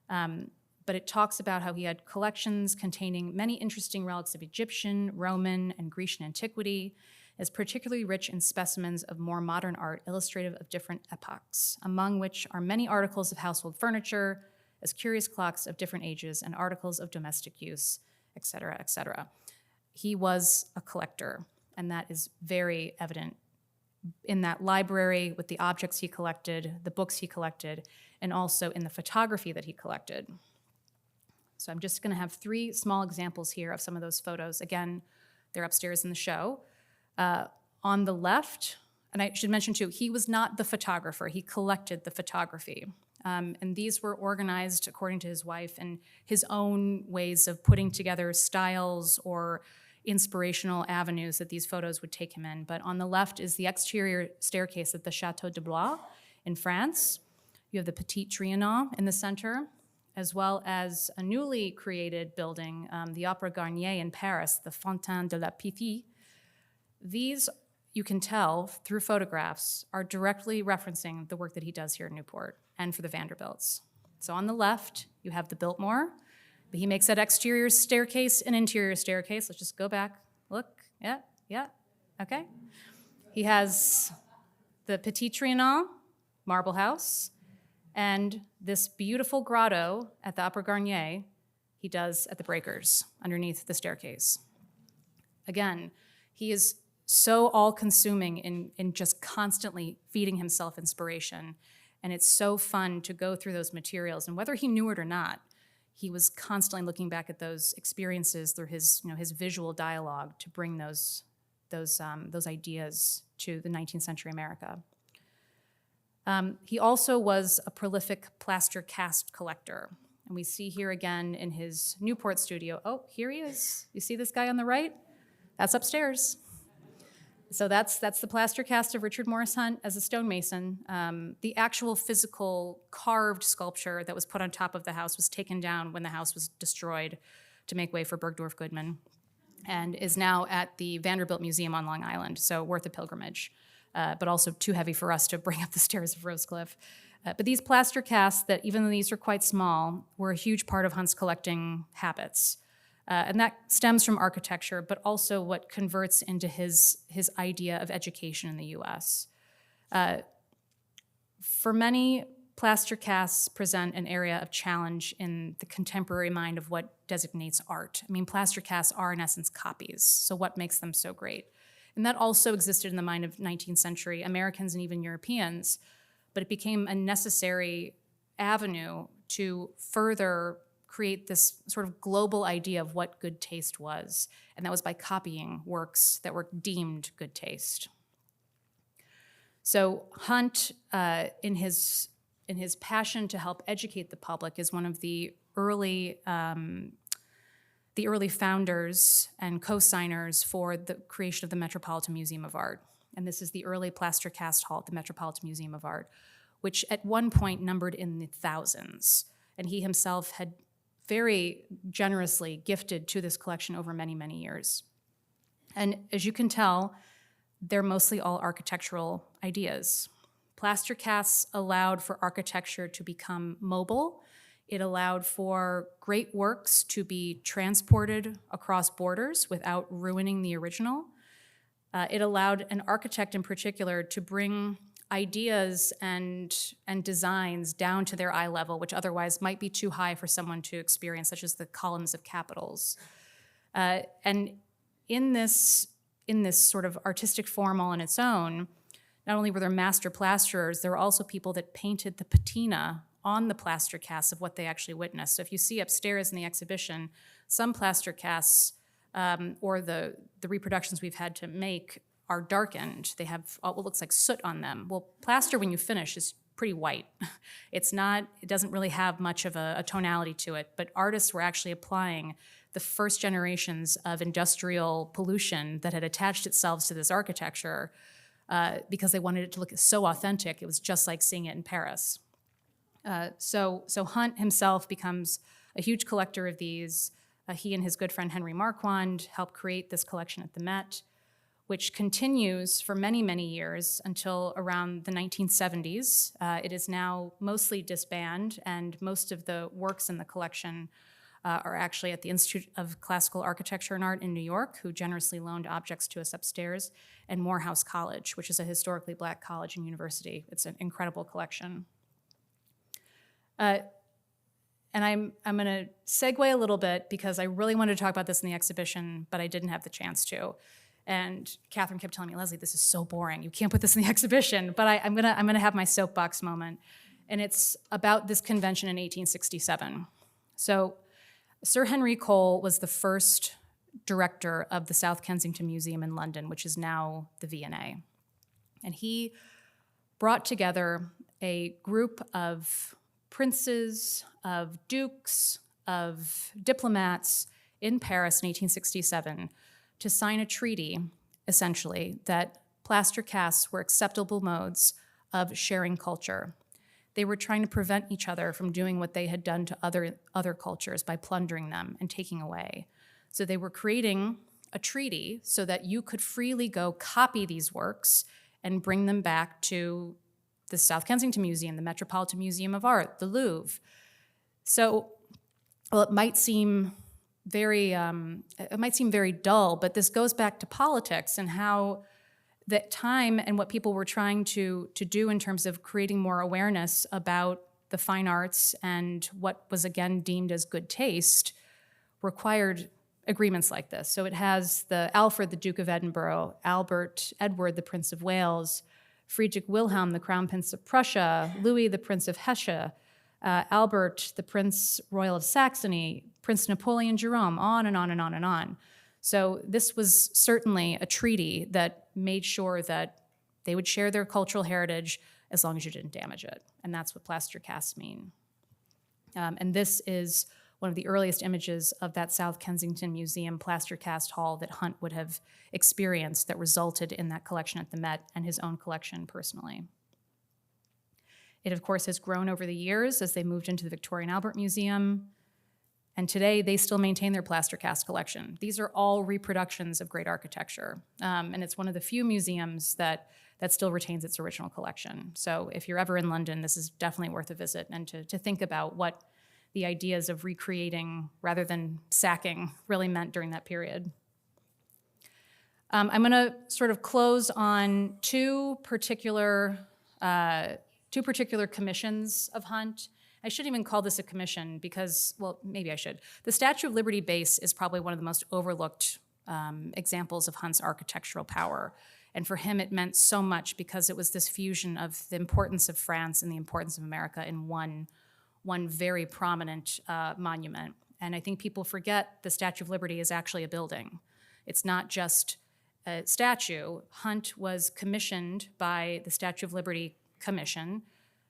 Speaker 2: But it talks about how he had collections containing many interesting relics of Egyptian, Roman, and Grecian antiquity, is particularly rich in specimens of more modern art illustrative of different epochs, among which are many articles of household furniture, as curious clocks of different ages, and articles of domestic use, et cetera, et cetera. He was a collector, and that is very evident in that library with the objects he collected, the books he collected, and also in the photography that he collected. So I'm just going to have 3 small examples here of some of those photos. Again, they're upstairs in the show. On the left, and I should mention too, he was not the photographer. He collected the photography. And these were organized, according to his wife, in his own ways of putting together styles or inspirational avenues that these photos would take him in. But on the left is the exterior staircase at the Château de Blois in France. You have the Petit Trianon in the center, as well as a newly created building, the Opera Garnier in Paris, the Fontaine de la Pitié. These, you can tell through photographs, are directly referencing the work that he does here in Newport and for the Vanderbilts. So on the left, you have the Biltmore, but he makes that exterior staircase an interior staircase. Let's just go back, look, yeah, okay. He has the Petit Trianon marble house, and this beautiful grotto at the Opera Garnier he does at the Breakers underneath the staircase. Again, he is so all-consuming in just constantly feeding himself inspiration. And it's so fun to go through those materials. And whether he knew it or not, he was constantly looking back at those experiences through his visual dialogue to bring those ideas to the 19th century America. He also was a prolific plaster cast collector. And we see here again in his Newport studio, oh, here he is. You see this guy on the right? That's upstairs. So that's the plaster cast of Richard Morris Hunt as a stonemason. The actual physical carved sculpture that was put on top of the house was taken down when the house was destroyed to make way for Bergdorf Goodman, and is now at the Vanderbilt Museum on Long Island, so worth a pilgrimage, but also too heavy for us to bring up the stairs of Rosecliff. But these plaster casts, that even though these are quite small, were a huge part of Hunt's collecting habits. And that stems from architecture, but also what converts into his idea of education in the US. For many, plaster casts present an area of challenge in the contemporary mind of what designates art. I mean, plaster casts are in essence copies, so what makes them so great? And that also existed in the mind of 19th century Americans and even Europeans, but it became a necessary avenue to further create this sort of global idea of what good taste was, and that was by copying works that were deemed good taste. So Hunt, in his passion to help educate the public, is one of the early founders and co-signers for the creation of the Metropolitan Museum of Art. And this is the early plaster cast hall at the Metropolitan Museum of Art, which at one point numbered in the thousands. And he himself had very generously gifted to this collection over many, many years. And as you can tell, they're mostly all architectural ideas. Plaster casts allowed for architecture to become mobile. It allowed for great works to be transported across borders without ruining the original. It allowed an architect in particular to bring ideas and designs down to their eye level, which otherwise might be too high for someone to experience, such as the columns of capitals. And in this sort of artistic form all on its own, not only were there master plasterers, there were also people that painted the patina on the plaster casts of what they actually witnessed. So if you see upstairs in the exhibition, some plaster casts or the reproductions we've had to make are darkened. They have what looks like soot on them. Well, plaster, when you finish, is pretty white. It doesn't really have much of a tonality to it, but artists were actually applying the first generations of industrial pollution that had attached itself to this architecture because they wanted it to look so authentic. It was just like seeing it in Paris. So Hunt himself becomes a huge collector of these. He and his good friend Henry Marquand helped create this collection at the Met, which continues for many, many years until around the 1970s. It is now mostly disbanded, and most of the works in the collection are actually at the Institute of Classical Architecture and Art in New York, who generously loaned objects to us upstairs, and Morehouse College, which is a historically black college and university. It's an incredible collection. And I'm going to segue a little bit because I really wanted to talk about this in the exhibition, but I didn't have the chance to. And Catherine kept telling me, Leslie, this is so boring. You can't put this in the exhibition. But I'm gonna have my soapbox moment. And it's about this convention in 1867. So Sir Henry Cole was the first director of the South Kensington Museum in London, which is now the V&A. And he brought together a group of princes, of dukes, of diplomats in Paris in 1867 to sign a treaty, essentially, that plaster casts were acceptable modes of sharing culture. They were trying to prevent each other from doing what they had done to other cultures by plundering them and taking away. So they were creating a treaty so that you could freely go copy these works and bring them back to the South Kensington Museum, the Metropolitan Museum of Art, the Louvre. So, well, it might seem very dull, but this goes back to politics and how that time and what people were trying to do in terms of creating more awareness about the fine arts and what was again deemed as good taste required agreements like this. So it has the Alfred, the Duke of Edinburgh, Edward, the Prince of Wales, Friedrich Wilhelm, the Crown Prince of Prussia, Louis, the Prince of Hesse, Albert, the Prince Royal of Saxony, Prince Napoleon Jerome, on and on and on and on. So this was certainly a treaty that made sure that they would share their cultural heritage as long as you didn't damage it. And that's what plaster casts mean. And this is one of the earliest images of that South Kensington Museum plaster cast hall that Hunt would have experienced that resulted in that collection at the Met and his own collection personally. It, of course, has grown over the years as they moved into the Victoria and Albert Museum. And today, they still maintain their plaster cast collection. These are all reproductions of great architecture. And it's one of the few museums that still retains its original collection. So if you're ever in London, this is definitely worth a visit and to think about what the ideas of recreating rather than sacking really meant during that period. I'm gonna sort of close on two particular commissions of Hunt. I shouldn't even call this a commission because, well, maybe I should. The Statue of Liberty base is probably one of the most overlooked examples of Hunt's architectural power. And for him, it meant so much because it was this fusion of the importance of France and the importance of America in one very prominent monument. And I think people forget the Statue of Liberty is actually a building. It's not just a statue. Hunt was commissioned by the Statue of Liberty Commission.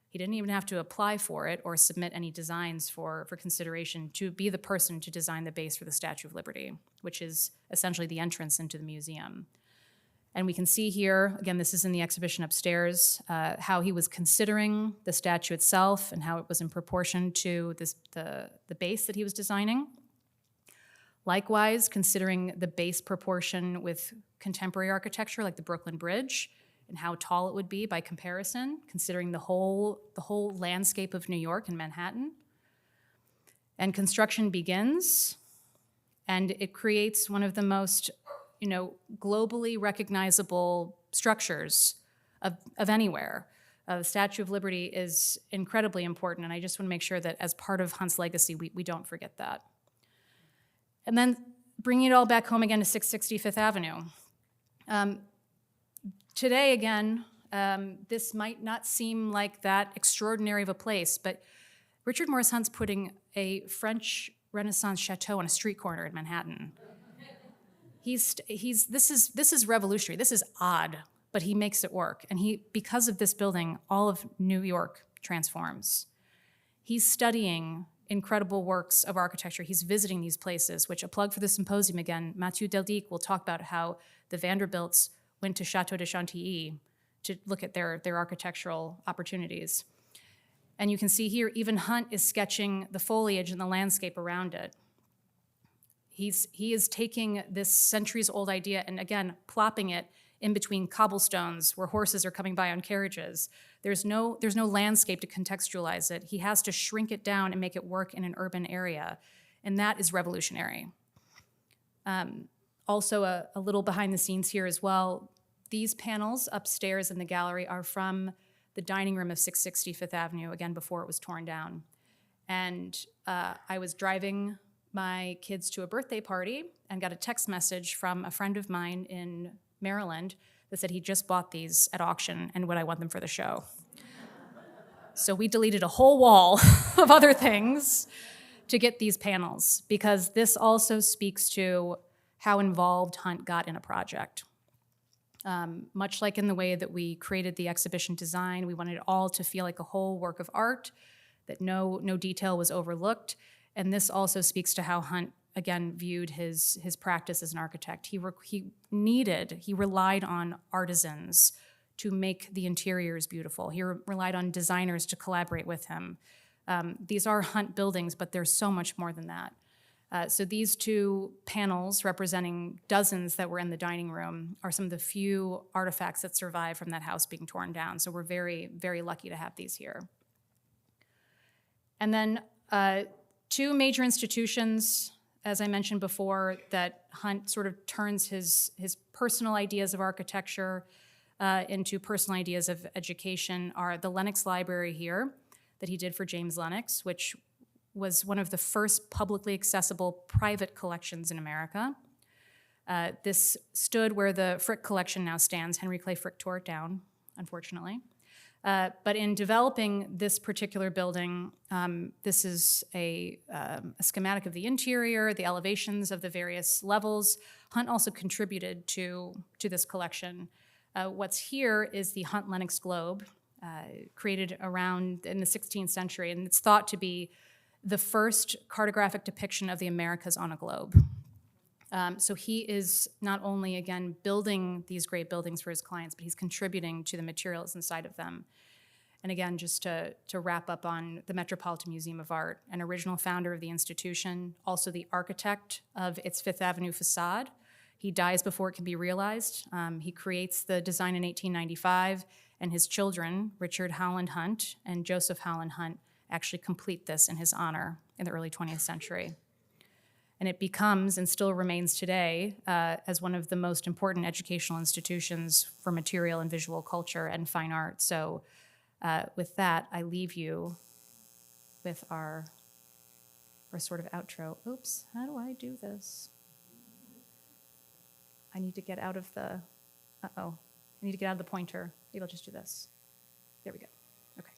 Speaker 2: He didn't even have to apply for it or submit any designs for consideration to be the person to design the base for the Statue of Liberty, which is essentially the entrance into the museum. And we can see here, again, this is in the exhibition upstairs, how he was considering the statue itself and how it was in proportion to the base that he was designing. Likewise, considering the base proportion with contemporary architecture like the Brooklyn Bridge and how tall it would be by comparison, considering the whole landscape of New York and Manhattan. And construction begins, and it creates one of the most globally recognizable structures of anywhere. The Statue of Liberty is incredibly important, and I just want to make sure that as part of Hunt's legacy, we don't forget that. And then bringing it all back home again to 660 Fifth Avenue. Today, again, this might not seem like that extraordinary of a place, but Richard Morris Hunt's putting a French Renaissance chateau on a street corner in Manhattan. This is revolutionary. This is odd, but he makes it work. And because of this building, all of New York transforms. He's studying incredible works of architecture. He's visiting these places, which, a plug for the symposium again, Mathieu Deldic will talk about how the Vanderbilts went to Chateau de Chantilly to look at their architectural opportunities. And you can see here, even Hunt is sketching the foliage and the landscape around it. He is taking this centuries-old idea and, again, plopping it in between cobblestones where horses are coming by on carriages. There's no landscape to contextualize it. He has to shrink it down and make it work in an urban area, and that is revolutionary. Also, a little behind the scenes here as well. These panels upstairs in the gallery are from the dining room of 660 Fifth Avenue, again, before it was torn down. And I was driving my kids to a birthday party and got a text message from a friend of mine in Maryland that said he just bought these at auction and would I want them for the show. So we deleted a whole wall of other things to get these panels, because this also speaks to how involved Hunt got in a project. Much like in the way that we created the exhibition design, we wanted it all to feel like a whole work of art, that no detail was overlooked. And this also speaks to how Hunt, again, viewed his practice as an architect. He relied on artisans to make the interiors beautiful. He relied on designers to collaborate with him. These are Hunt buildings, but there's so much more than that. So these two panels representing dozens that were in the dining room are some of the few artifacts that survive from that house being torn down. So we're very, very lucky to have these here. And then two major institutions, as I mentioned before, that Hunt sort of turns his personal ideas of architecture into personal ideas of education, are the Lenox Library here that he did for James Lenox, which was one of the first publicly accessible private collections in America. This stood where the Frick collection now stands. Henry Clay Frick tore it down, unfortunately. But in developing this particular building, this is a schematic of the interior, the elevations of the various levels. Hunt also contributed to this collection. What's here is the Hunt Lenox Globe, created around in the 16th century, and it's thought to be the first cartographic depiction of the Americas on a globe. So he is not only, again, building these great buildings for his clients, but he's contributing to the materials inside of them. And again, just to wrap up on the Metropolitan Museum of Art, an original founder of the institution, also the architect of its Fifth Avenue facade. He dies before it can be realized. He creates the design in 1895, and his children, Richard Howland Hunt and Joseph Howland Hunt, actually complete this in his honor in the early 20th century. And it becomes, and still remains today, as one of the most important educational institutions for material and visual culture and fine art. So with that, I leave you with our sort of outro. Oops, how do I do this? I need to get out of the, I need to get out of the pointer. Maybe I'll just do this. There we go. Okay.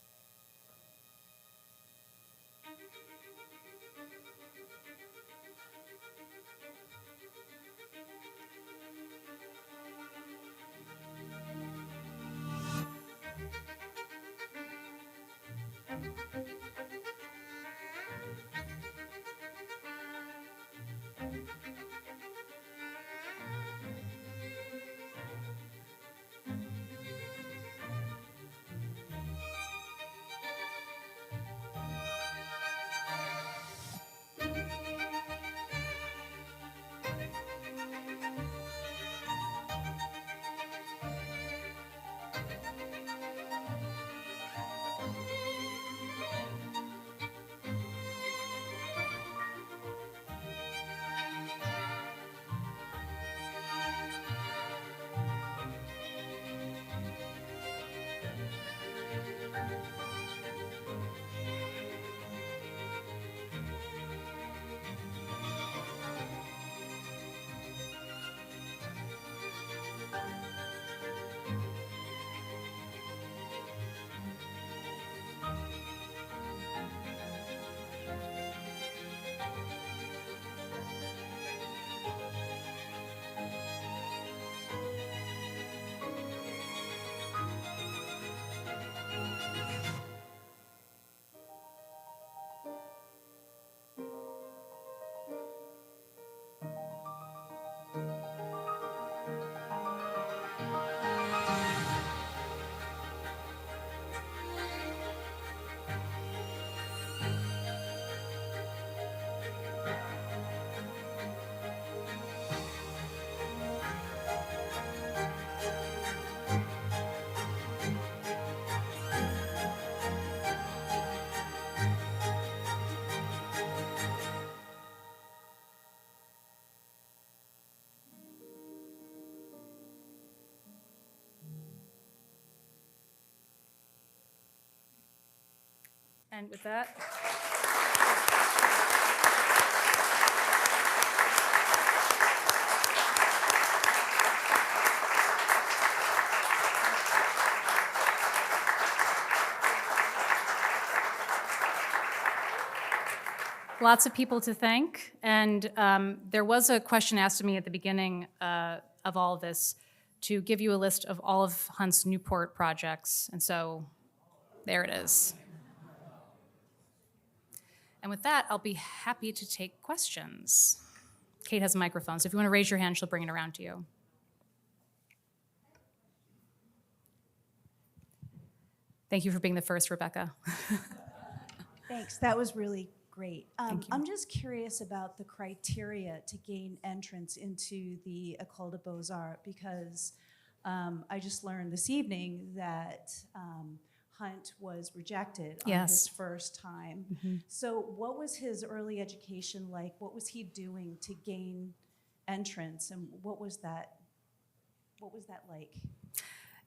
Speaker 2: And with that, lots of people to thank. And there was a question asked of me at the beginning of all of this to give you a list of all of Hunt's Newport projects. And so there it is. And with that, I'll be happy to take questions. Kate has a microphone, so if you want to raise your hand, she'll bring it around to you. Thank you for being the first, Rebecca.
Speaker 3: Thanks. That was really great.
Speaker 2: Thank you.
Speaker 3: I'm just curious about the criteria to gain entrance into the École des Beaux-Arts because I just learned this evening that Hunt was rejected on his first time.
Speaker 2: Mm-hmm.
Speaker 3: So what was his early education like? What was he doing to gain entrance, and what was that like?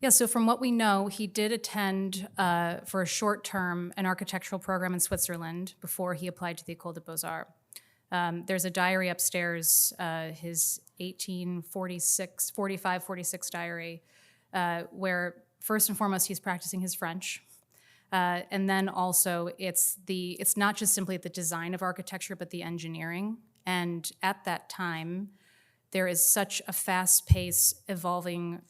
Speaker 2: Yeah, so from what we know, he did attend for a short term an architectural program in Switzerland before he applied to the École des Beaux-Arts. There's a diary upstairs, his 1845-46 diary, where first and foremost he's practicing his French. And then also it's not just simply the design of architecture, but the engineering. And at that time, there is such a fast-paced, evolving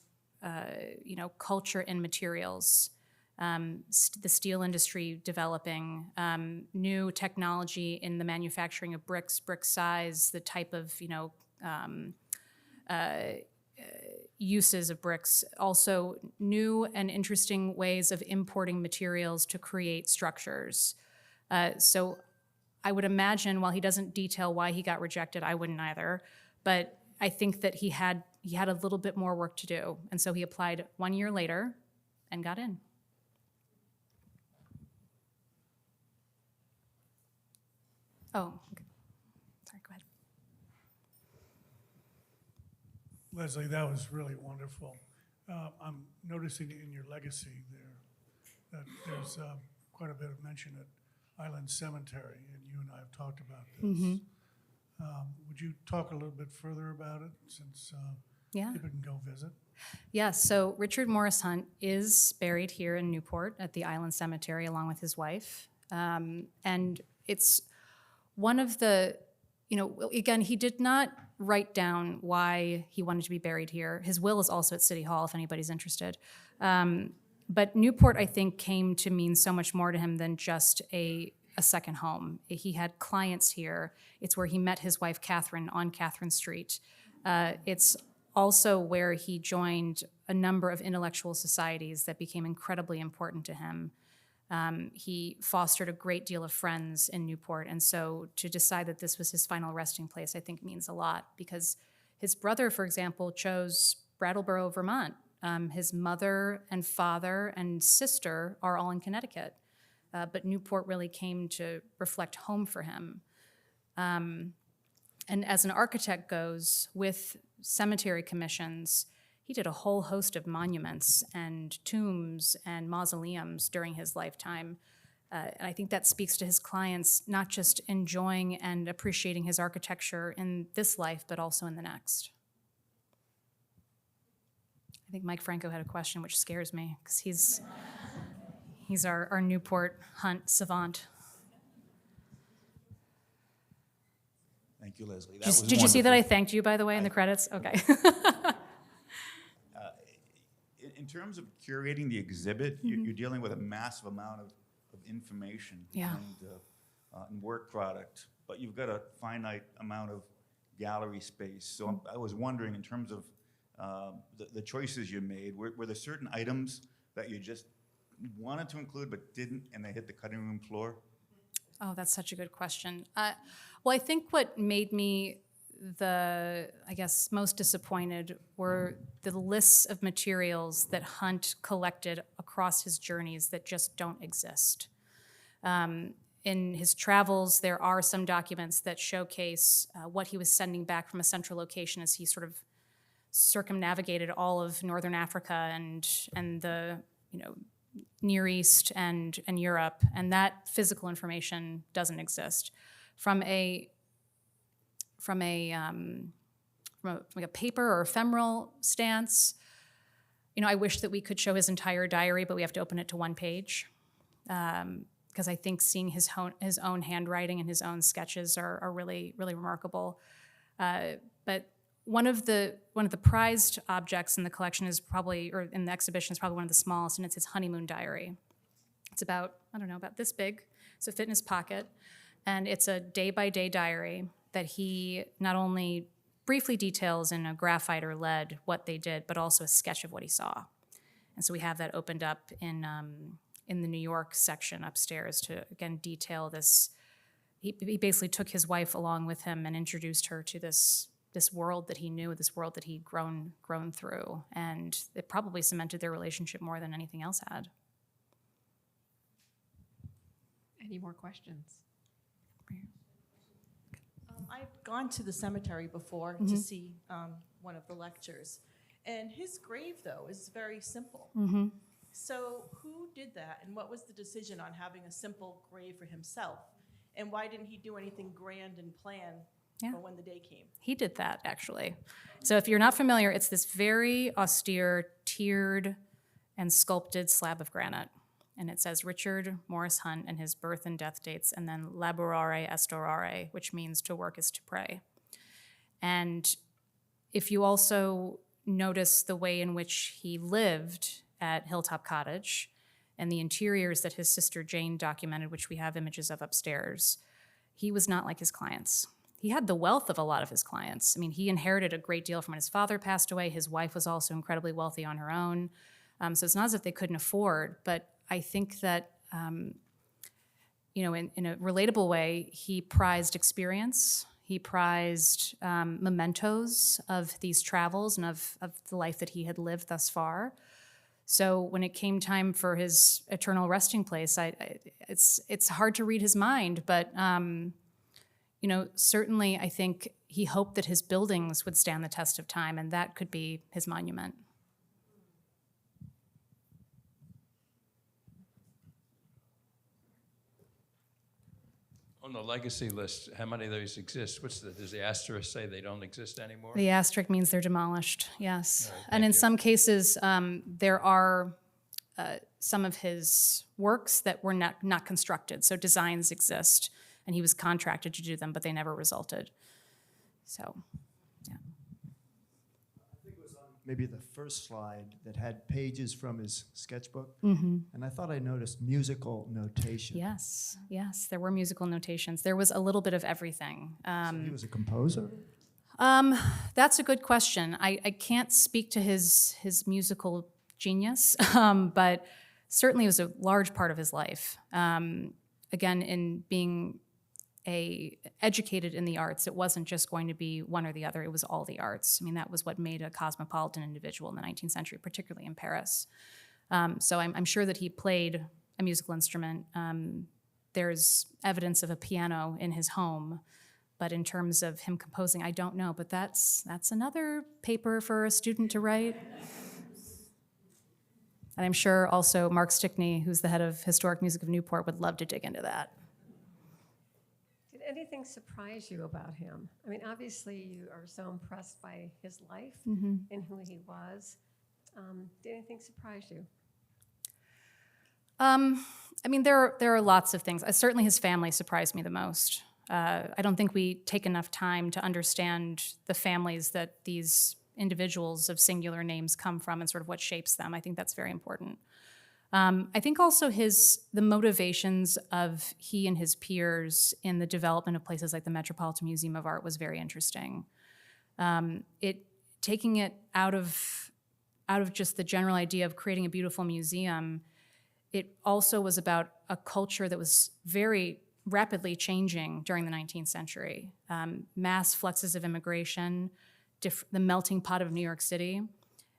Speaker 2: culture in materials, the steel industry developing, new technology in the manufacturing of bricks, brick size, the type of uses of bricks, also new and interesting ways of importing materials to create structures. So I would imagine, while he doesn't detail why he got rejected, I wouldn't either, but I think that he had a little bit more work to do, and so he applied 1 year later and got in. Oh, okay. Sorry, go ahead.
Speaker 4: Leslie, that was really wonderful. I'm noticing in your legacy there that there's quite a bit of mention at Island Cemetery, and you and I have talked about this.
Speaker 2: Mm-hmm.
Speaker 4: Would you talk a little bit further about it, since
Speaker 2: Yeah.
Speaker 4: people can go visit?
Speaker 2: Yes, so Richard Morris Hunt is buried here in Newport at the Island Cemetery along with his wife. And it's one of the, again, he did not write down why he wanted to be buried here. His will is also at City Hall if anybody's interested. But Newport, I think, came to mean so much more to him than just a second home. He had clients here. It's where he met his wife, Catherine, on Catherine Street. It's also where he joined a number of intellectual societies that became incredibly important to him. He fostered a great deal of friends in Newport, and so to decide that this was his final resting place, I think means a lot, because his brother, for example, chose Brattleboro, Vermont. His mother and father and sister are all in Connecticut, but Newport really came to reflect home for him. And as an architect goes, with cemetery commissions, he did a whole host of monuments and tombs and mausoleums during his lifetime. And I think that speaks to his clients not just enjoying and appreciating his architecture in this life, but also in the next. I think Mike Franco had a question, which scares me, because he's our Newport Hunt savant.
Speaker 5: Thank you, Leslie.
Speaker 2: Did you see that I thanked you, by the way, in the credits? Okay.
Speaker 5: In terms of curating the exhibit, you're dealing with a massive amount of information
Speaker 2: Yeah.
Speaker 5: and work product, but you've got a finite amount of gallery space. So I was wondering, in terms of the choices you made, were there certain items that you just wanted to include but didn't, and they hit the cutting room floor?
Speaker 2: Oh, that's such a good question. Well, I think what made me most disappointed were the lists of materials that Hunt collected across his journeys that just don't exist. In his travels, there are some documents that showcase what he was sending back from a central location as he sort of circumnavigated all of northern Africa and the Near East and Europe, and that physical information doesn't exist. From a like a paper or ephemeral stance, I wish that we could show his entire diary, but we have to open it to one page. Because I think seeing his own handwriting and his own sketches are really, really remarkable. But one of the prized objects in the collection is probably, or in the exhibition, is probably one of the smallest, and it's his honeymoon diary. It's about this big. It's a fit in his pocket, and it's a day-by-day diary that he not only briefly details in a graphite or lead what they did, but also a sketch of what he saw. And so we have that opened up in the New York section upstairs to, again, detail this. He basically took his wife along with him and introduced her to this world that he knew, this world that he'd grown through. And it probably cemented their relationship more than anything else had.
Speaker 6: Any more questions?
Speaker 7: I've gone to the cemetery before to see one of the lectures. And his grave, though, is very simple. So who did that, and what was the decision on having a simple grave for himself? And why didn't he do anything grand and planned for when the day came?
Speaker 2: He did that, actually. So if you're not familiar, it's this very austere, tiered, and sculpted slab of granite. And it says Richard Morris Hunt and his birth and death dates, and then laborare est orare, which means to work is to pray. And if you also notice the way in which he lived at Hilltop Cottage and the interiors that his sister Jane documented, which we have images of upstairs, he was not like his clients. He had the wealth of a lot of his clients. I mean, he inherited a great deal from when his father passed away. His wife was also incredibly wealthy on her own. So it's not as if they couldn't afford, but I think that, in a relatable way, he prized experience. He prized mementos of these travels and of the life that he had lived thus far. So when it came time for his eternal resting place, it's hard to read his mind, but certainly I think he hoped that his buildings would stand the test of time, and that could be his monument.
Speaker 8: On the legacy list, how many of those exist? Does the asterisk say they don't exist anymore?
Speaker 2: The asterisk means they're demolished, yes.
Speaker 8: All right,
Speaker 2: And in
Speaker 8: thank you.
Speaker 2: some cases, there are some of his works that were not constructed, so designs exist, and he was contracted to do them, but they never resulted. So, yeah.
Speaker 9: I think it was on maybe the first slide that had pages from his sketchbook. And I thought I noticed musical notation.
Speaker 2: Yes, there were musical notations. There was a little bit of everything.
Speaker 9: So he was a composer?
Speaker 2: That's a good question. I can't speak to his musical genius, but certainly it was a large part of his life. Again, in being educated in the arts, it wasn't just going to be one or the other, it was all the arts. I mean, that was what made a cosmopolitan individual in the 19th century, particularly in Paris. So I'm sure that he played a musical instrument. There's evidence of a piano in his home, but in terms of him composing, I don't know, but that's another paper for a student to write. And I'm sure also Mark Stickney, who's the head of Historic Music of Newport, would love to dig into that.
Speaker 6: Did anything surprise you about him? I mean, obviously you are so impressed by his life and who he was. Did anything surprise you?
Speaker 2: I mean, there are lots of things. Certainly his family surprised me the most. I don't think we take enough time to understand the families that these individuals of singular names come from and sort of what shapes them. I think that's very important. I think also the motivations of he and his peers in the development of places like the Metropolitan Museum of Art was very interesting. Taking it out of just the general idea of creating a beautiful museum, it also was about a culture that was very rapidly changing during the 19th century. Mass fluxes of immigration, the melting pot of New York City.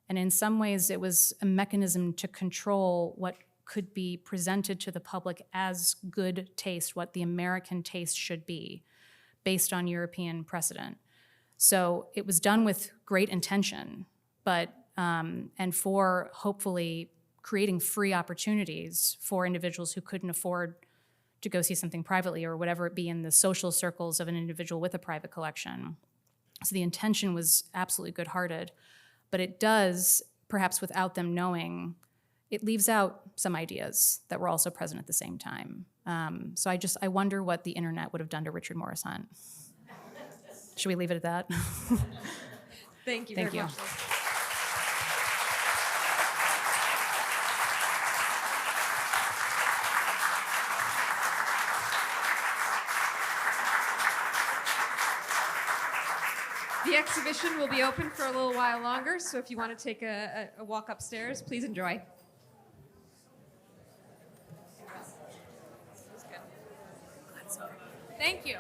Speaker 2: And in some ways, it was a mechanism to control what could be presented to the public as good taste, what the American taste should be, based on European precedent. So it was done with great intention, but and for hopefully creating free opportunities for individuals who couldn't afford to go see something privately or whatever it be in the social circles of an individual with a private collection. So the intention was absolutely good-hearted, but it does, perhaps without them knowing, it leaves out some ideas that were also present at the same time. So I wonder what the internet would have done to Richard Morris Hunt. Should we leave it at that?
Speaker 10: Thank you
Speaker 2: Thank
Speaker 10: very
Speaker 2: you.
Speaker 10: much. The exhibition will be open for a little while longer, so if you want to take a walk upstairs, please enjoy.
Speaker 2: Thank you.